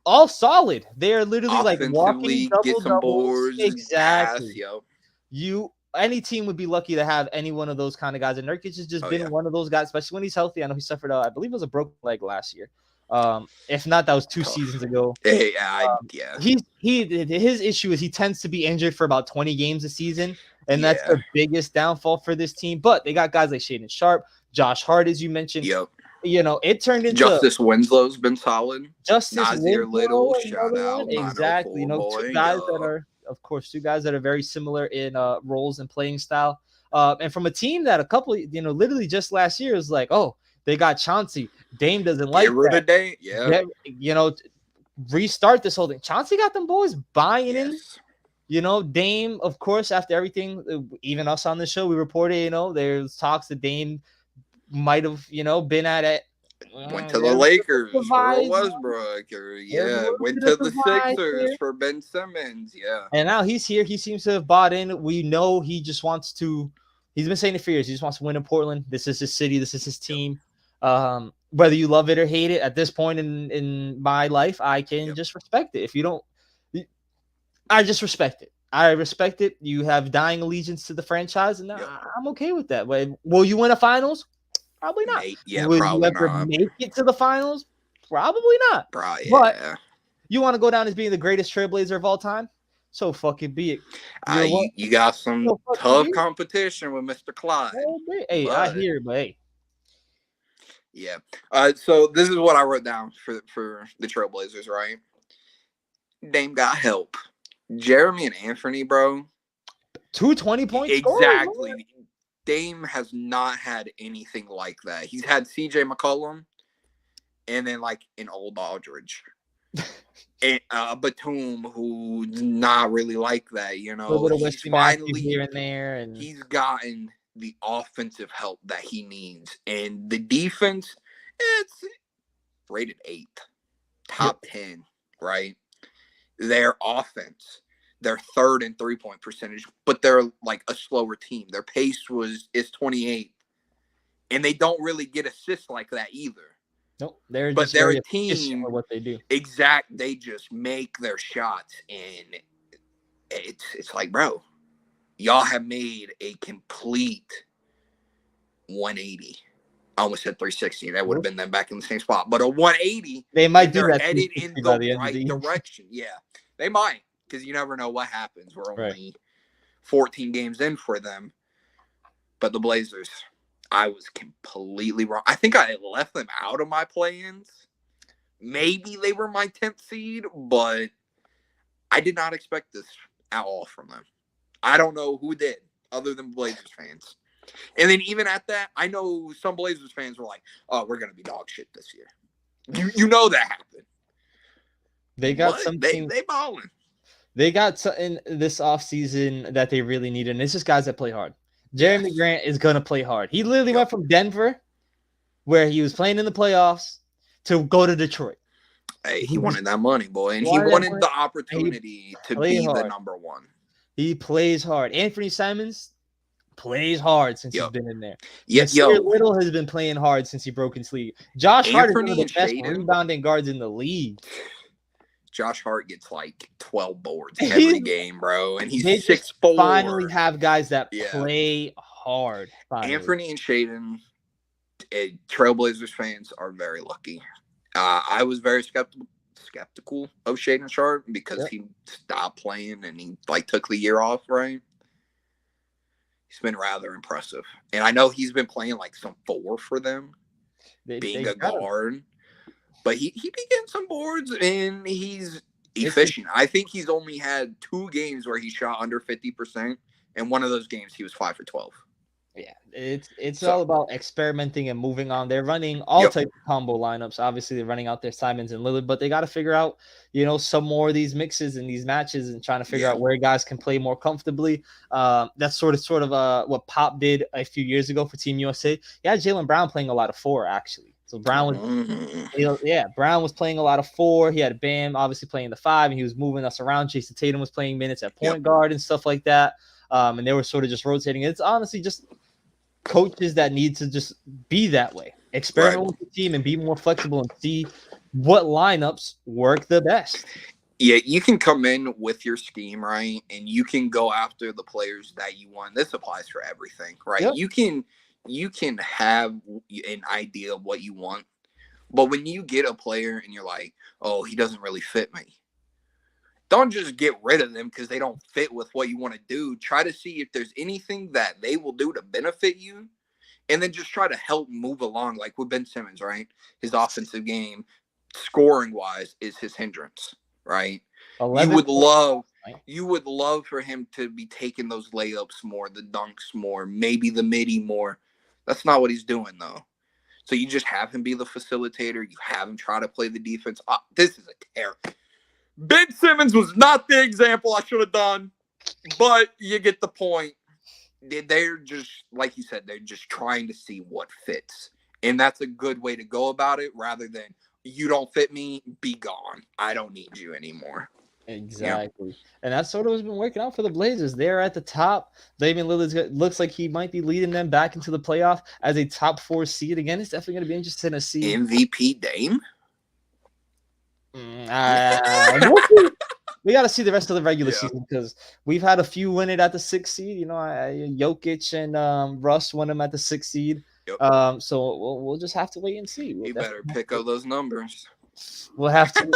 all solid. They are literally like walking double-doubles. Exactly. Pass, Any team would be lucky to have any one of those kind of guys. And Nurkic has just been one of those guys, especially when he's healthy. I know he suffered, I believe it was a broken leg last year. If not, that was 2 seasons ago. His issue is he tends to be injured for about 20 games a season. And that's the biggest downfall for this team. But they got guys like Shaedon Sharp, Josh Hart, as you mentioned. It turned into Justice Winslow's been solid. Nasir Little, shout out. Exactly. 2 guys that are, of course, 2 guys that are very similar in roles and playing style. And from a team that a couple, literally just last year was like, oh, they got Chauncey. Dame doesn't like that. Restart this whole thing. Chauncey got them boys buying in. Dame, of course, after everything, even us on the show, we reported, there's talks that Dame might have, been at it. Went to the Lakers for Westbrook, went to the Sixers for Ben Simmons, And now he's here. He seems to have bought in. We know he just wants to. He's been saying it for years. He just wants to win in Portland. This is his city. This is his team. Whether you love it or hate it, at this point in my life, I can just respect it. If you don't, I just respect it. I respect it. You have dying allegiance to the franchise, and I'm okay with that. Will you win a finals? Probably not. Yeah, Would you probably ever not. make it to the finals? Probably not. Probably, But yeah. you want to go down as being the greatest trailblazer of all time? So fucking be it. You're what? You got some So fucking be tough it. competition with Mr. Clyde. Oh, hey, I But hear it, but hey. yeah. So this is what I wrote down for the Trailblazers, right? Dame got help. Jeremy and Anthony, bro. 220-point scorers. Exactly. Dame has not had anything like that. He's had CJ McCollum and then like an old Aldridge. And Batum, who's not really like that, you A know. little bit of He's Wesley Matthews finally here and there, and he's gotten the offensive help that he needs. And the defense, it's rated 8th, top 10, right? Their offense, they're 3rd in 3-point percentage, but they're like a slower team. Their pace is 28th, and they don't really get assists like that either. nope, they're But just they're very a efficient team. with what they do. They just make their shots, and it's like, bro, y'all have made a complete 180. I almost said 360. That would have been them back in the same spot. But a 180, They might do they're that headed in by the the end of right the year. direction. Yeah, they might, because you never know what happens. We're Right. only 14 games in for them. But the Blazers, I was completely wrong. I think I left them out of my play-ins. Maybe they were my 10th seed, but I did not expect this at all from them. I don't know who did, other than Blazers fans. And then even at that, I know some Blazers fans were like, "Oh, we're gonna be dog shit this year." You know that happened. They got But something. They balling. They got something this offseason that they really needed, and it's just guys that play hard. Jeremy Grant is gonna play hard. He literally went from Denver, where he was playing in the playoffs, to go to Detroit. Hey, he wanted that money, boy, and he wanted that wanted money. the opportunity to played be the hard. number one. He plays hard. Anthony Simons plays hard since he's been in there. Yeah, Nasir Little has been playing hard since he broke his league. Josh Hart is one of the best Shaden, rebounding guards in the league. Josh Hart gets like 12 boards every game, bro, and he's 6'4". Finally have guys that play hard. Finally. Anthony and Shaden, Trailblazers fans are very lucky. I was very skeptical of Shaden Sharp because he stopped playing and he like took the year off, right? He's been rather impressive. And I know he's been playing like some 4 for them, being a guard. But he be getting some boards and he's efficient. I think he's only had 2 games where he shot under 50%. And one of those games he was 5 for 12. Yeah, it's all about experimenting and moving on. They're running all types of combo lineups. Obviously, they're running out their Simons and Lillard, but they got to figure out, some more of these mixes and these matches and trying to figure out where guys can play more comfortably. That's sort of what Pop did a few years ago for Team USA. He had Jaylen Brown playing a lot of 4, actually. So Brown was playing a lot of 4. He had Bam obviously playing the 5, and he was moving us around. Jason Tatum was playing minutes at point guard and stuff like that. And they were sort of just rotating. It's honestly just coaches that need to just be that way. Experiment with the team and be more flexible and see what lineups work the best. Yeah, you can come in with your scheme, right? And you can go after the players that you want. This applies for everything, right? Yep. You can have an idea of what you want. But when you get a player and you're like, oh, he doesn't really fit me, don't just get rid of them because they don't fit with what you want to do. Try to see if there's anything that they will do to benefit you, and then just try to help move along. Like with Ben Simmons, right? His offensive game, scoring-wise, is his hindrance, right? You would love for him to be taking those layups more, the dunks more, maybe the midi more. That's not what he's doing, though. So you just have him be the facilitator. You have him try to play the defense. This is a terror. Ben Simmons was not the example I should have done, but you get the point. They're just, like you said, they're just trying to see what fits. And that's a good way to go about it rather than, you don't fit me, be gone. I don't need you anymore. Exactly. Yeah. And that's sort of what's been working out for the Blazers. They're at the top. Damian Lillard looks like he might be leading them back into the playoff as a top 4 seed. Again, it's definitely going to be interesting to see. MVP Dame? We got to see the rest of the regular season because we've had a few win it at the 6th seed. Jokic and Russ won them at the 6th seed. Yep. So we'll just have to wait and see. You better pick up those numbers. We'll have to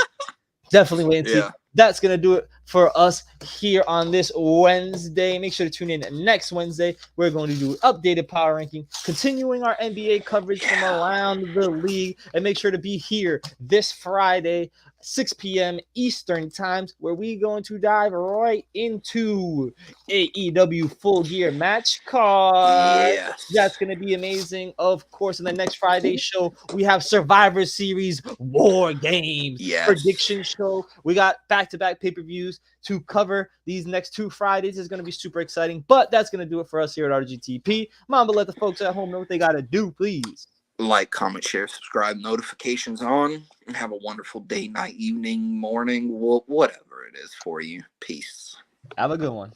definitely wait and see. Yeah. That's going to do it for us here on this Wednesday. Make sure to tune in next Wednesday. We're going to do updated power ranking, continuing our NBA coverage from around the league. And make sure to be here this Friday, 6 p.m. Eastern times, where we're going to dive right into AEW Full Gear Match Card. Yes. That's going to be amazing. Of course, in the next Friday show, we have Survivor Series War Games prediction show. We got back-to-back pay-per-views to cover these next 2 Fridays. It's going to be super exciting, but that's going to do it for us here at RGTP. Mamba, let the folks at home know what they got to do, please. Like, comment, share, subscribe, notifications on, and have a wonderful day, night, evening, morning, whatever it is for you. Peace. Have a good one.